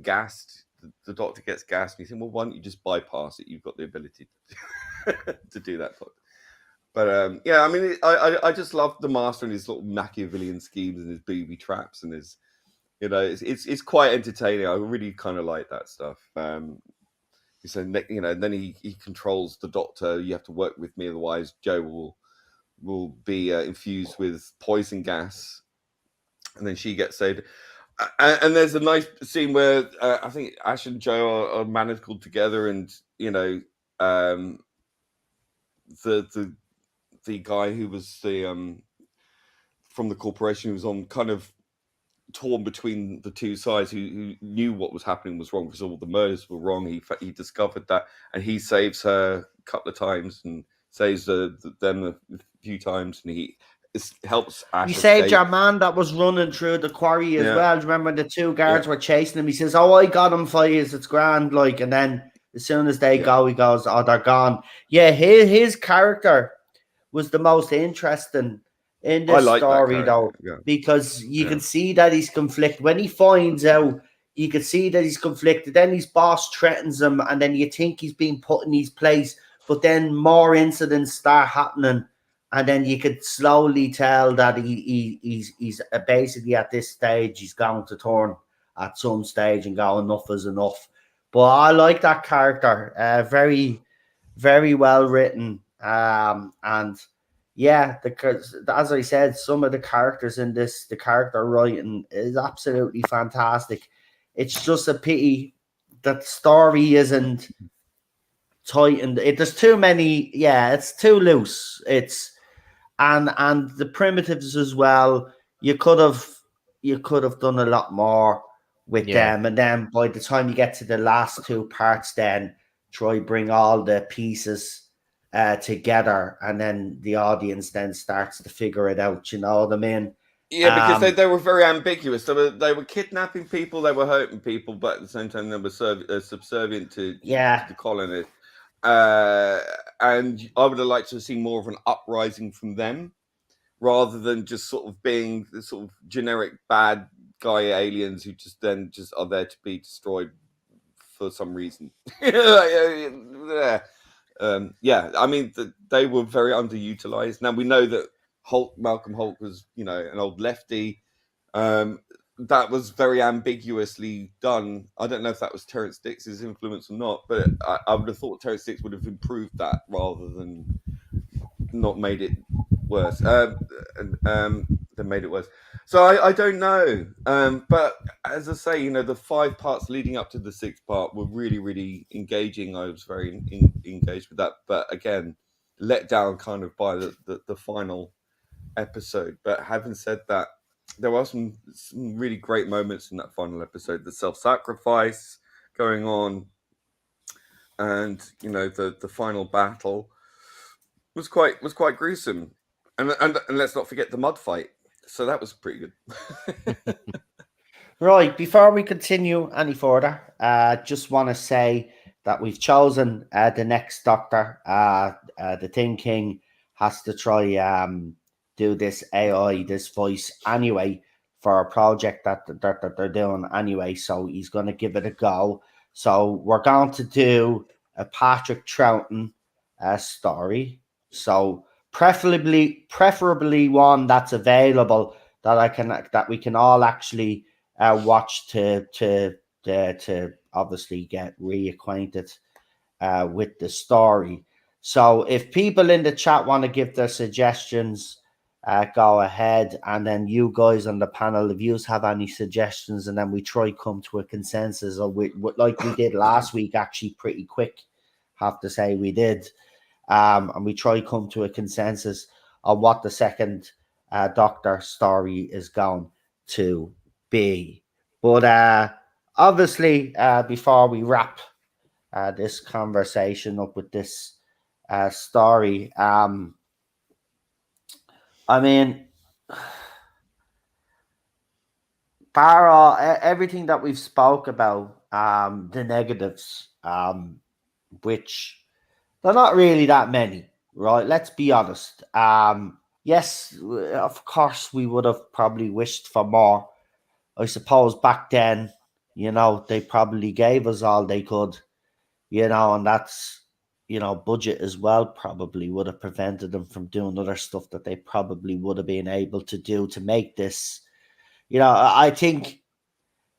gassed. The doctor gets gassed, and you think, well, why don't you just bypass it? You've got the ability to do that. But I mean, I just love the Master and his little Machiavellian schemes and his booby traps and his, it's quite entertaining. I really kind of like that stuff. So then he controls the doctor. You have to work with me, otherwise Joe will be infused with poison gas, and then she gets saved. And there's a nice scene where I think Ash and Joe are manacled together, and the guy who was from the corporation, who was on kind of torn between the two sides, who knew what was happening was wrong, because all the murders were wrong. He discovered that, and he saves her a couple of times and saves them a few times, and he helps Ash. He saved your man that was running through the quarry as well. Do you remember the two guards were chasing him? He says, "Oh, I got him for you. It's grand." Like, and then as soon as they go, he goes, "Oh, they're gone." Yeah, his character was the most interesting in this story, though, because you can see that he's conflicted when he finds out you could see that he's conflicted. Then his boss threatens him, and then you think he's being put in his place. But then more incidents start happening, and then you could slowly tell that he's basically at this stage he's going to turn at some stage and go, enough is enough. But I like that character, very, very well written, and yeah, as I said, some of the characters in this, the character writing is absolutely fantastic. It's just a pity that the story isn't tightened. There's too many. Yeah, it's too loose. And the primitives as well. You could have done a lot more with them. And then by the time you get to the last two parts, then try bring all the pieces together, and then the audience then starts to figure it out. You know what I mean? Yeah, because they were very ambiguous. They were kidnapping people, they were hurting people, but at the same time they were subservient to the colony. And I would have liked to have seen more of an uprising from them, rather than just sort of being the sort of generic bad guy aliens who just are there to be destroyed for some reason. Yeah, I mean, they were very underutilized. Now we know that Malcolm Holt was, an old lefty. That was very ambiguously done. I don't know if that was Terrence Dix's influence or not, but I would have thought Terrence Dix would have improved that rather than not made it worse. They made it worse. So I don't know. But as I say, the 5 parts leading up to the 6th part were really, really engaging. I was very engaged with that. But again, let down kind of by the final episode. But having said that, there were some really great moments in that final episode. The self-sacrifice going on, and the final battle was quite gruesome, and let's not forget the mud fight. So that was pretty good. Right, before we continue any further, just want to say that we've chosen the next Doctor. The Thing King has to try do this AI, this voice anyway, for a project that they're doing anyway. So he's going to give it a go. So we're going to do a Patrick Troughton story. So preferably one that's available that we can all actually watch to obviously get reacquainted with the story. So if people in the chat want to give their suggestions, go ahead, and then you guys on the panel, if you have any suggestions, and then we try come to a consensus, or like we did last week, actually pretty quick, have to say we did, and we try come to a consensus on what the second Doctor story is going to be. But obviously, before we wrap this conversation up with this story, I mean, bar everything that we've spoke about, the negatives, which they're not really that many, right? Let's be honest. Yes, of course, we would have probably wished for more. I suppose back then, they probably gave us all they could, and that's, budget as well probably would have prevented them from doing other stuff that they probably would have been able to do to make this, I think,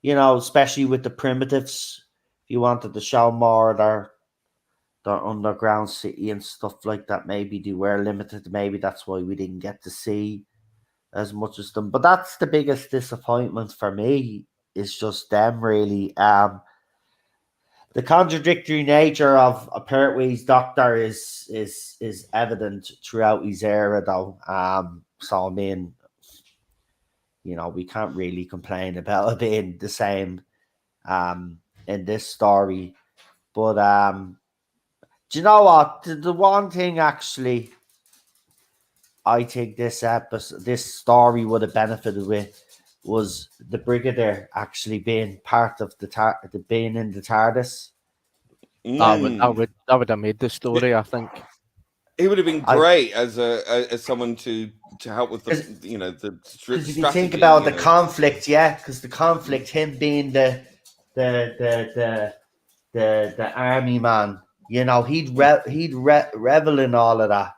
especially with the primitives, if you wanted to show more of their underground city and stuff like that, maybe they were limited. Maybe that's why we didn't get to see as much as them. But that's the biggest disappointment for me, is just them, really. The contradictory nature of Pertwee's Doctor is evident throughout his era, though. So I mean, we can't really complain about it being the same in this story. But do you know what? The one thing actually I think this story would have benefited with was the Brigadier actually being part of being in the TARDIS. That would have made the story, I think. He would have been great as someone to help with the strategy. Because if you think about the conflict, because the conflict, him being the the army man. You know, he'd revel in all of that.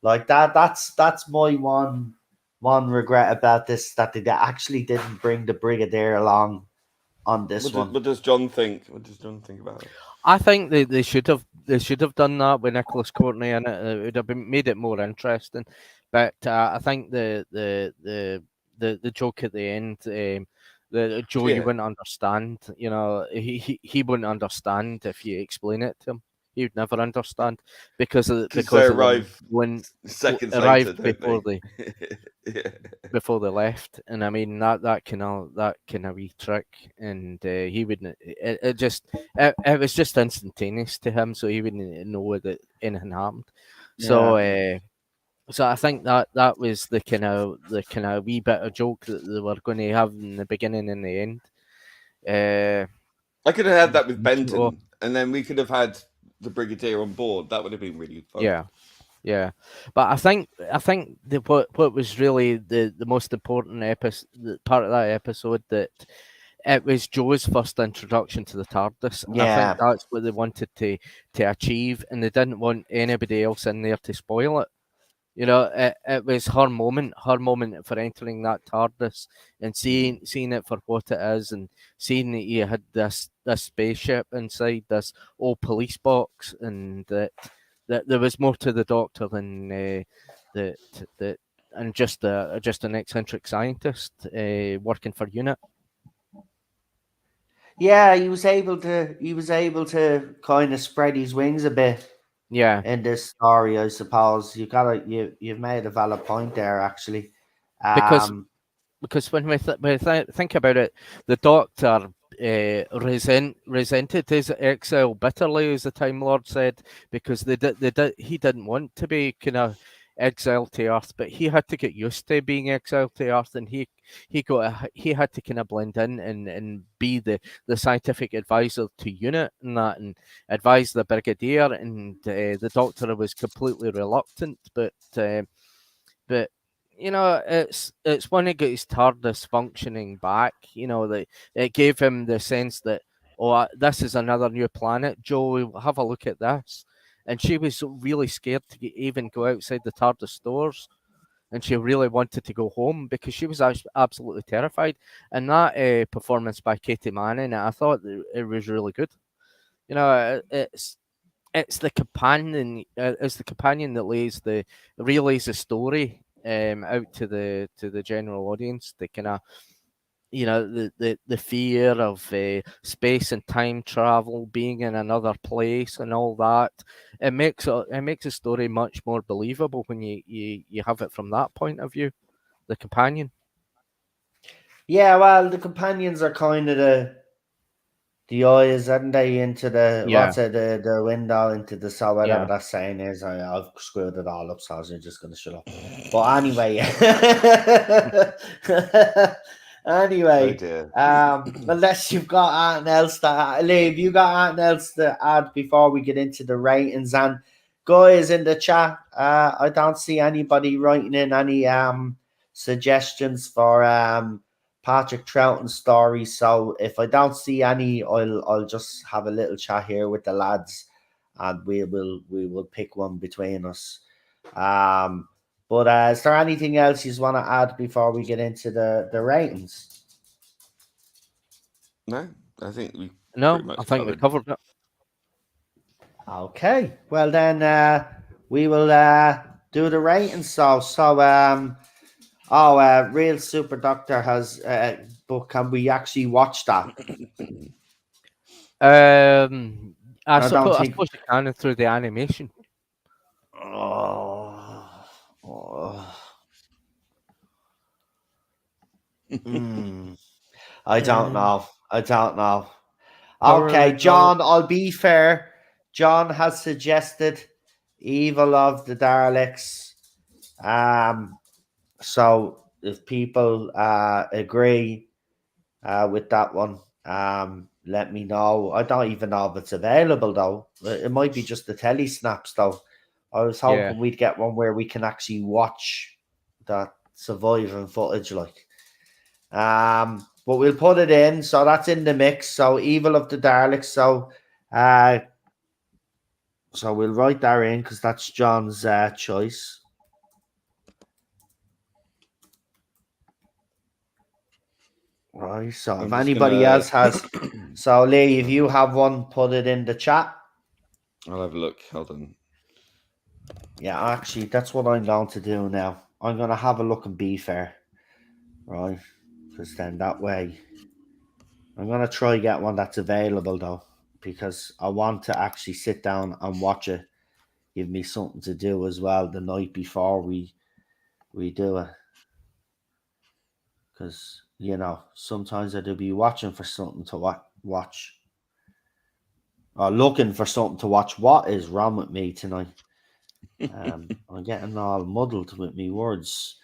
Like that's my one regret about this, that they actually didn't bring the Brigadier along on this one. What does John think? What does John think about it? I think they should have done that with Nicholas Courtney in it. It would have made it more interesting. But I think the joke at the end, the Joe, you wouldn't understand. You know, he wouldn't understand if you explain it to him. He would never understand because they arrive when seconds arrived later, before they? before they left. And I mean that kind of wee trick, and he wouldn't. It was just instantaneous to him, so he wouldn't know that anything happened. So. So I think that was the kind of wee bit of joke that they were going to have in the beginning and the end. I could have had that with Benton, and then we could have had the Brigadier on board. That would have been really fun. Yeah. But I think what was really the most important part of that episode, that it was Joe's first introduction to the TARDIS. And I think that's what they wanted to achieve, and they didn't want anybody else in there to spoil it. You know, it was her moment for entering that TARDIS and seeing it for what it is, and seeing that you had this spaceship inside this old police box, and that there was more to the Doctor than and just an eccentric scientist working for UNIT. Yeah, he was able to kind of spread his wings a bit. Yeah. In this story, I suppose you've made a valid point there, actually. Because when we think about it, the Doctor resented his exile bitterly, as the Time Lord said, because he didn't want to be kind of exiled to Earth, but he had to get used to being exiled to Earth, and he had to kind of blend in and be the scientific advisor to UNIT and that, and advise the Brigadier, and the Doctor was completely reluctant, but you know, it's when he got his TARDIS functioning back, you know, that it gave him the sense that, this is another new planet, Joe, have a look at this. And she was really scared to even go outside the TARDIS doors, and she really wanted to go home because she was absolutely terrified. And that performance by Katie Manning, I thought it was really good. You know, it's the companion, that relays the story out to the general audience. The kind of, you know, the fear of space and time travel, being in another place, and all that. It makes a story much more believable when you have it from that point of view. The companion. Yeah, well, the companions are kind of the eyes, aren't they, into the the window into the soul, whatever that saying is. I've screwed it all up, so I was just going to shut up. But anyway, unless you've got anything else to leave, you got anything else to add before we get into the ratings? And guys in the chat, I don't see anybody writing in any suggestions for Patrick Troughton's story. So if I don't see any, I'll just have a little chat here with the lads, and we will pick one between us. But is there anything else you want to add before we get into the ratings? No, I think we. We covered it. Okay, well then we will do the ratings. So Real Super Doctor has but can we actually watch that? I suppose you can through the animation. I don't know. Okay, John, I'll be fair. John has suggested Evil of the Daleks. So if people agree with that one, let me know. I don't even know if it's available, though. It might be just the telly snaps, though. I was hoping we'd get one where we can actually watch that surviving footage, like. But but we'll put it in. So that's in the mix. So Evil of the Daleks. So we'll write that in because that's John's choice. Right. So if anybody else has, so Lee, if you have one, put it in the chat. I'll have a look. Hold on. Yeah, actually, that's what I'm going to do now. I'm going to have a look and be fair, right? Because then that way, I'm going to try get one that's available though, because I want to actually sit down and watch it. Give me something to do as well the night before we do it. Because, you know, sometimes I do be watching for something to watch. Or looking for something to watch. What is wrong with me tonight? I'm getting all muddled with me words.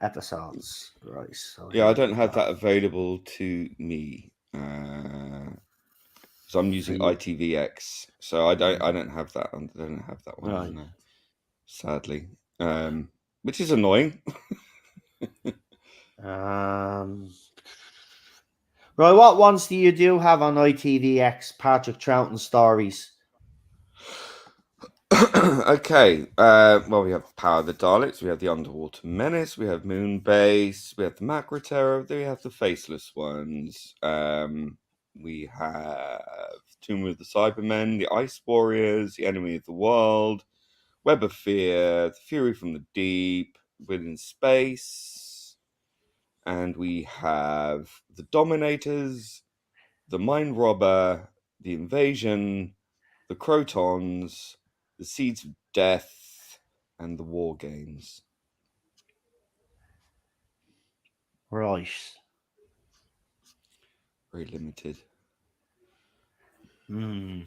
Episodes, right? So yeah, I don't have that available to me. So I'm using ITVX, so I don't have that. I don't have that one on there, sadly, which is annoying. Right, what ones do you have on ITVX? Patrick Troughton stories. Okay, well, we have Power of the Daleks, we have the Underwater Menace, we have Moonbase, we have the Macra Terror, then we have the Faceless Ones, we have Tomb of the Cybermen, the Ice Warriors, the Enemy of the World, Web of Fear, the Fury from the Deep, Within Space, and we have the Dominators, the Mind Robber, the Invasion, the Crotons, the Seeds of Death, and the War Games. Right. Very limited. Hmm.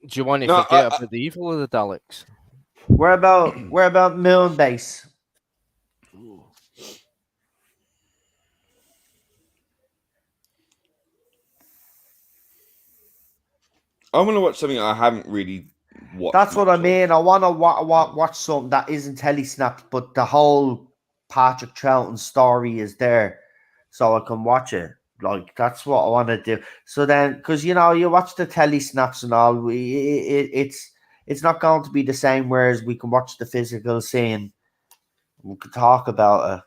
Do you want to forget about the Evil of the Daleks? Where about Moonbase? I want to watch something I haven't really watched. That's what I mean. I want to watch something that isn't telesnapped, but the whole Patrick Troughton story is there, so I can watch it. Like, that's what I want to do. So then, because you know, you watch the telesnaps and all, it's not going to be the same. Whereas we can watch the physical scene, we could talk about it.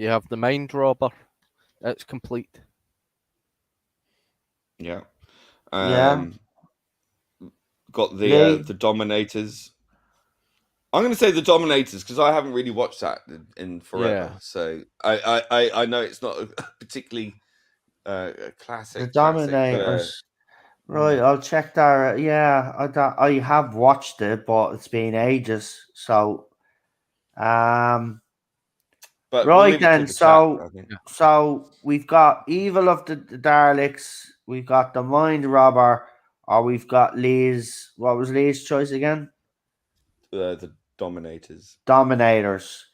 You have the Mind Robber. It's complete. Yeah. Yeah. Got the Dominators. I'm going to say the Dominators because I haven't really watched that in forever. Yeah. So I know it's not a particularly classic. The Dominators. Right, I'll check that. Yeah, I have watched it, but it's been ages. So, but right then. So we've got Evil of the Daleks. We've got the Mind Robber, or we've got Lee's. What was Lee's choice again? The Dominators. Dominators.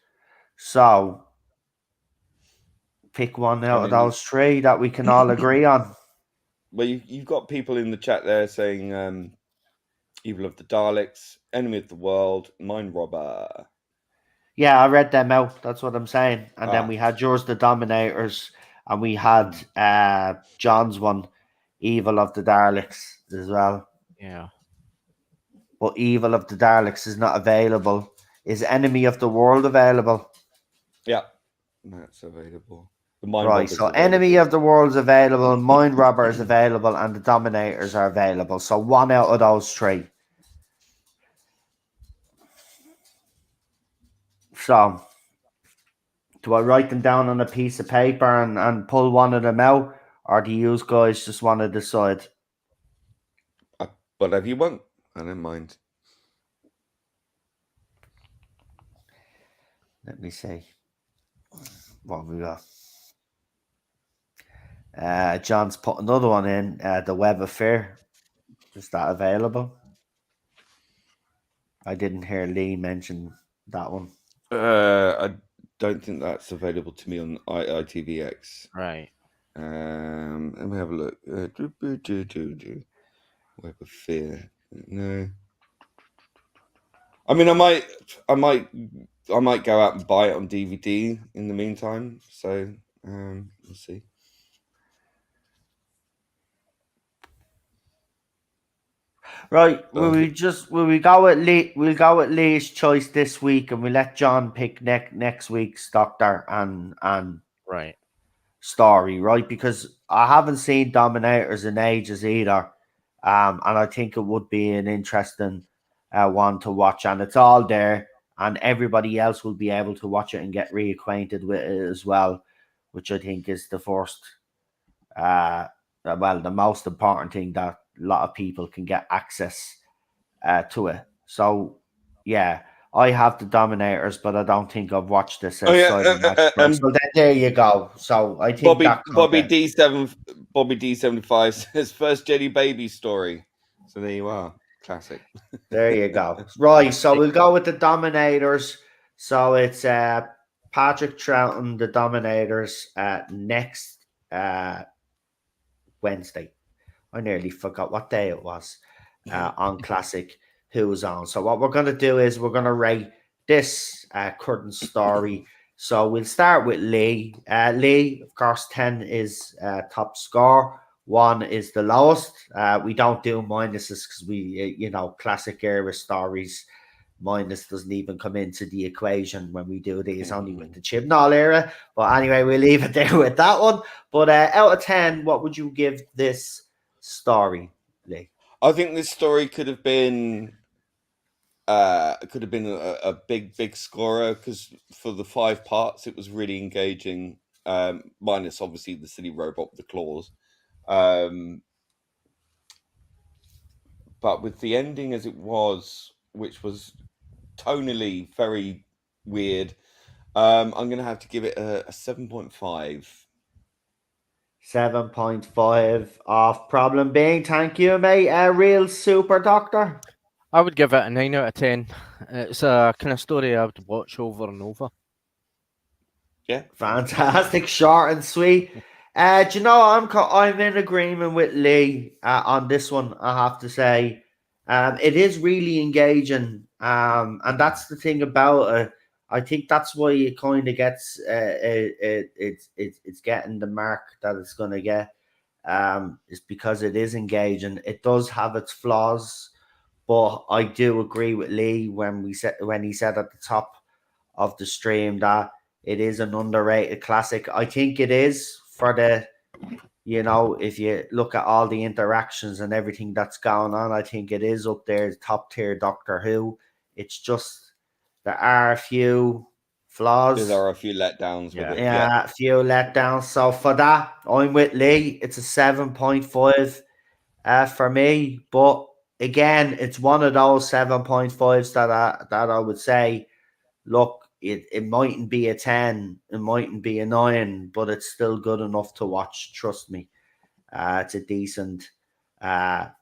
So pick one out of those three that we can all agree on. Well, you've got people in the chat there saying Evil of the Daleks, Enemy of the World, Mind Robber. Yeah, I read them out. That's what I'm saying. And then we had yours, the Dominators, and we had John's one, Evil of the Daleks, as well. Yeah. But Evil of the Daleks is not available. Is Enemy of the World available? Yeah, that's available. Right, so available. Enemy of the World's available, Mind Robber is available, and the Dominators are available. So one out of those three. So, do I write them down on a piece of paper and pull one of them out? Or do you guys just want to decide? Whatever you want. I don't mind. Let me see. What have we got? John's put another one in. The Web of Fear. Is that available? I didn't hear Lee mention that one. I don't think that's available to me on ITVX. Right. Let me have a look. Web of Fear. No. I mean, I might I might go out and buy it on DVD in the meantime. So we'll see. Right, will we go with Lee? We'll go with Lee's choice this week, and we let John pick next week's Doctor and Right. story, right? Because I haven't seen Dominators in ages either, and I think it would be an interesting one to watch, and it's all there, and everybody else will be able to watch it and get reacquainted with it as well, which I think is the first, the most important thing, that a lot of people can get access to it. So, yeah, I have the Dominators, but I don't think I've watched this Oh yeah, side of that. So there you go. So I think Bobby D75 says first Jenny Baby story. So there you are, classic. There you go. Right, so we'll go with the Dominators. So it's Patrick Troughton, the Dominators, next Wednesday. I nearly forgot what day it was on ClassicWhoZone. So what we're going to do is we're going to rate this current story. So we'll start with Lee. Lee, of course, 10 is top score. 1 is the lowest. We don't do minuses because we, classic era stories, minus doesn't even come into the equation when we do these, only with the Chibnall era. But anyway, we'll leave it there with that one. But out of 10, what would you give this story, Lee? I think this story could have been a big scorer, because for the 5 parts it was really engaging, minus obviously the silly robot with the claws, but with the ending as it was, which was tonally very weird, I'm gonna have to give it a 7.5. 7.5 off. Problem being, thank you, mate. A real super doctor. I would give it a 9 out of 10. It's a kind of story I would watch over and over. Yeah, fantastic, short and sweet. Do you know, I'm in agreement with Lee on this one. I have to say, it is really engaging, and that's the thing about it. I think that's why it kind of gets it's getting the mark that it's going to get. Is because it is engaging. It does have its flaws, but I do agree with Lee when he said at the top of the stream that it is an underrated classic. I think it is for the, if you look at all the interactions and everything that's going on, I think it is up there, top tier Doctor Who. It's just there are a few flaws. There are a few letdowns with it. Yeah, a few letdowns. So for that, I'm with Lee. It's a 7.5 for me. But again, it's one of those 7.5s that I would say, look, it mightn't be a 10, it mightn't be a 9, but it's still good enough to watch. Trust me. It's a decent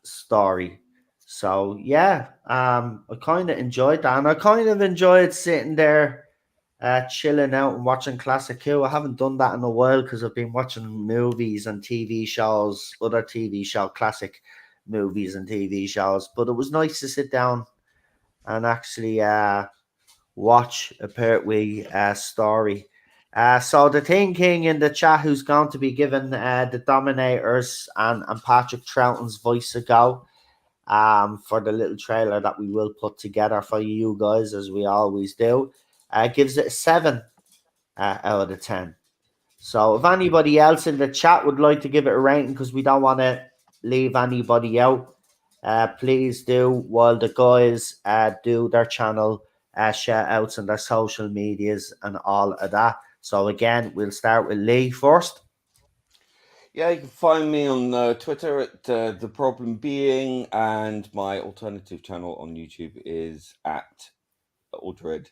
story. So yeah, I kind of enjoyed that, and I kind of enjoyed sitting there, chilling out and watching Classic Who. I haven't done that in a while because I've been watching movies and TV shows, other TV show, classic movies and TV shows. But it was nice to sit down and actually watch a Pertwee story. So the Thing King in the chat, who's going to be given the Dominators and Patrick Troughton's voice a go for the little trailer that we will put together for you guys, as we always do, gives it a 7 out of 10. So if anybody else in the chat would like to give it a rating, because we don't want to leave anybody out, please do, while the guys do their channel shout outs and their social medias and all of that. So again, we'll start with Lee first. Yeah, you can find me on Twitter at The Problem Being, and my alternative channel on YouTube is at Audred.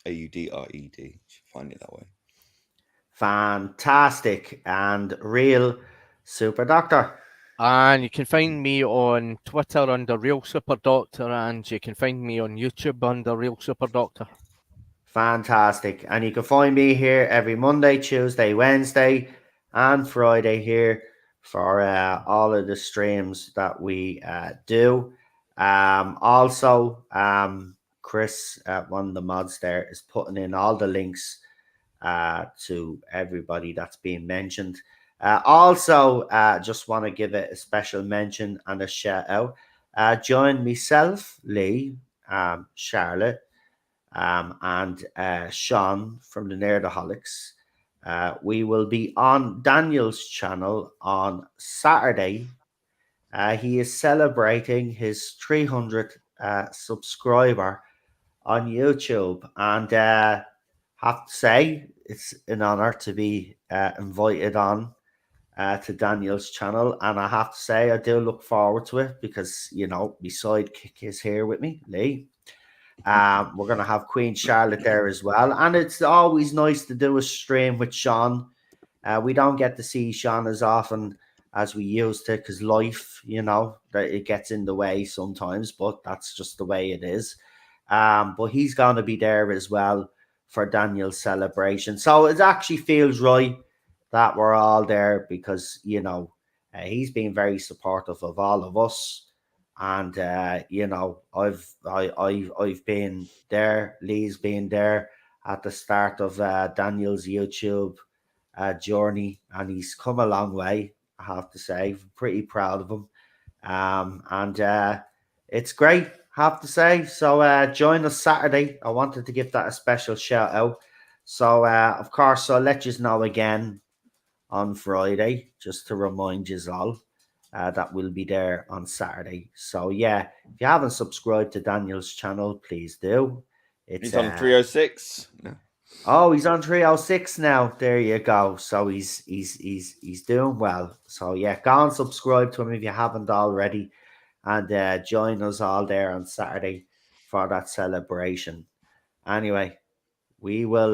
Audred. You should find it that way. Fantastic and real super doctor. And you can find me on Twitter under Real Super Doctor, and you can find me on YouTube under Real Super Doctor. Fantastic. And you can find me here every Monday, Tuesday, Wednesday, and Friday here for all of the streams that we do. Also, Chris, one of the mods there, is putting in all the links to everybody that's being mentioned. Also, just want to give it a special mention and a shout out. Join myself, Lee, Charlotte, and Sean from the Nerdaholics. We will be on Daniel's channel on Saturday. He is celebrating his 300th subscriber on YouTube, and have to say it's an honor to be invited on to Daniel's channel, and I have to say I do look forward to it because my sidekick is here with me, Lee. We're gonna have Queen Charlotte there as well, and it's always nice to do a stream with Sean. We don't get to see Sean as often as we used to because life, that it gets in the way sometimes, but that's just the way it is. But he's going to be there as well for Daniel's celebration. So it actually feels right that we're all there because, he's been very supportive of all of us. And, I've been there. Lee's been there at the start of Daniel's YouTube journey, and he's come a long way, I have to say. I'm pretty proud of him. And it's great, have to say. So join us Saturday. I wanted to give that a special shout out. So of course I'll let you know again on Friday, just to remind you all that we'll be there on Saturday. So yeah, if you haven't subscribed to Daniel's channel, please do. He's on 306. No. Oh, he's on 306 now. There you go. So he's doing well. So yeah, go and subscribe to him if you haven't already, and join us all there on Saturday for that celebration. Anyway, we will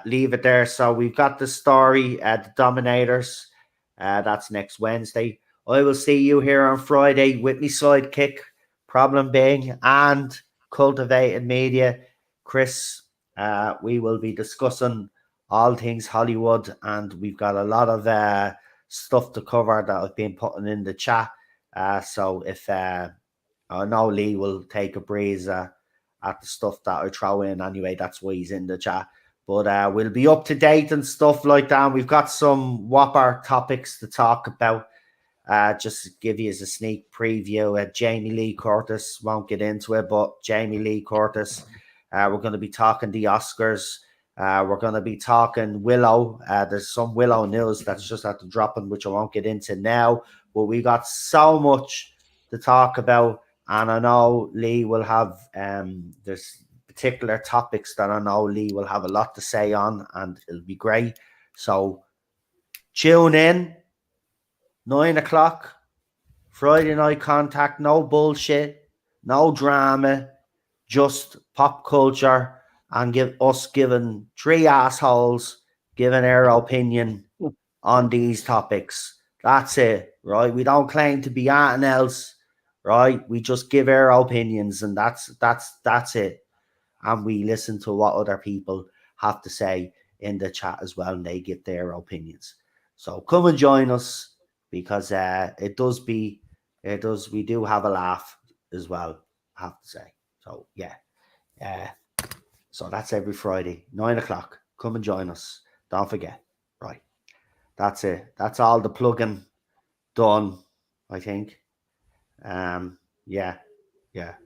leave it there. So we've got the story, the Dominators. That's next Wednesday. I will see you here on Friday with me sidekick, Problem Being, and Cultivated Media, Chris. We will be discussing all things Hollywood, and we've got a lot of stuff to cover that I've been putting in the chat. So if I know Lee will take a breeze at the stuff that I throw in anyway, that's why he's in the chat. But we'll be up to date and stuff like that. We've got some whopper topics to talk about. Just to give you as a sneak preview, Jamie Lee Curtis, won't get into it, but Jamie Lee Curtis, we're going to be talking the Oscars. We're going to be talking Willow. There's some Willow news that's just had to drop in, which I won't get into now. But we got so much to talk about, and I know Lee will have there's particular topics that I know Lee will have a lot to say on, and it'll be great. So tune in. 9 o'clock, Friday Night Contact. No bullshit, no drama, just pop culture, and giving three assholes giving their opinion on these topics. That's it, right? We don't claim to be anything else, right? We just give our opinions, and that's it. And we listen to what other people have to say in the chat as well, and they give their opinions. So come and join us, because we do have a laugh as well, I have to say. So yeah, so that's every Friday, 9 o'clock. Come and join us. Don't forget. Right, that's it. That's all the plugging done, I think. Yeah.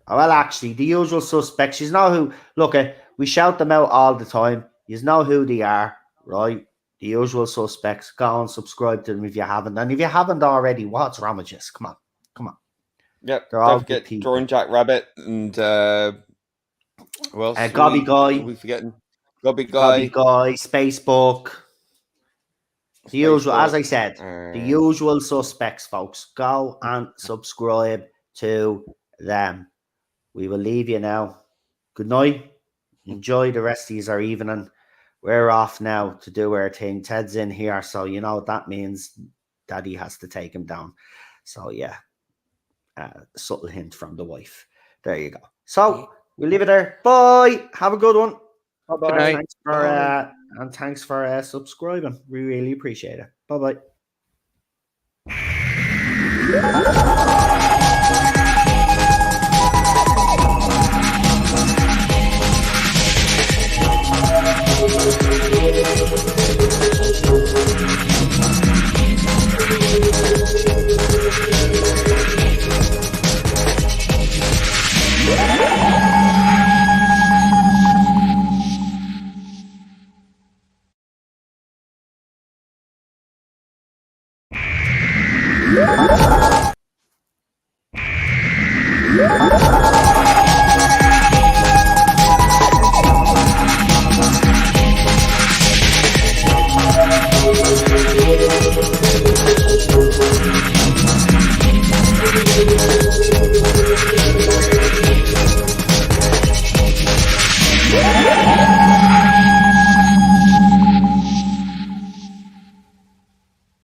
Well, actually, the usual suspects. You know who? Look, we shout them out all the time. You know who they are, right? The usual suspects. Go and subscribe to them if you haven't. And if you haven't already, what's wrong with you? Come on. Yep. They're all Don't forget good Drawing Jack Rabbit and who else? Gobby Guy. We forgetting Gobby Guy, Spacebook. The usual, as I said, the usual suspects, folks. Go and subscribe to them. We will leave you now. Good night. Enjoy the rest of your evening. We're off now to do our thing. Ted's in here, so you know what that means. Daddy has to take him down. So yeah, subtle hint from the wife. There you go. So we'll leave it there. Bye. Have a good one. Bye-bye. Thanks for subscribing. We really appreciate it. Bye-bye. Bye.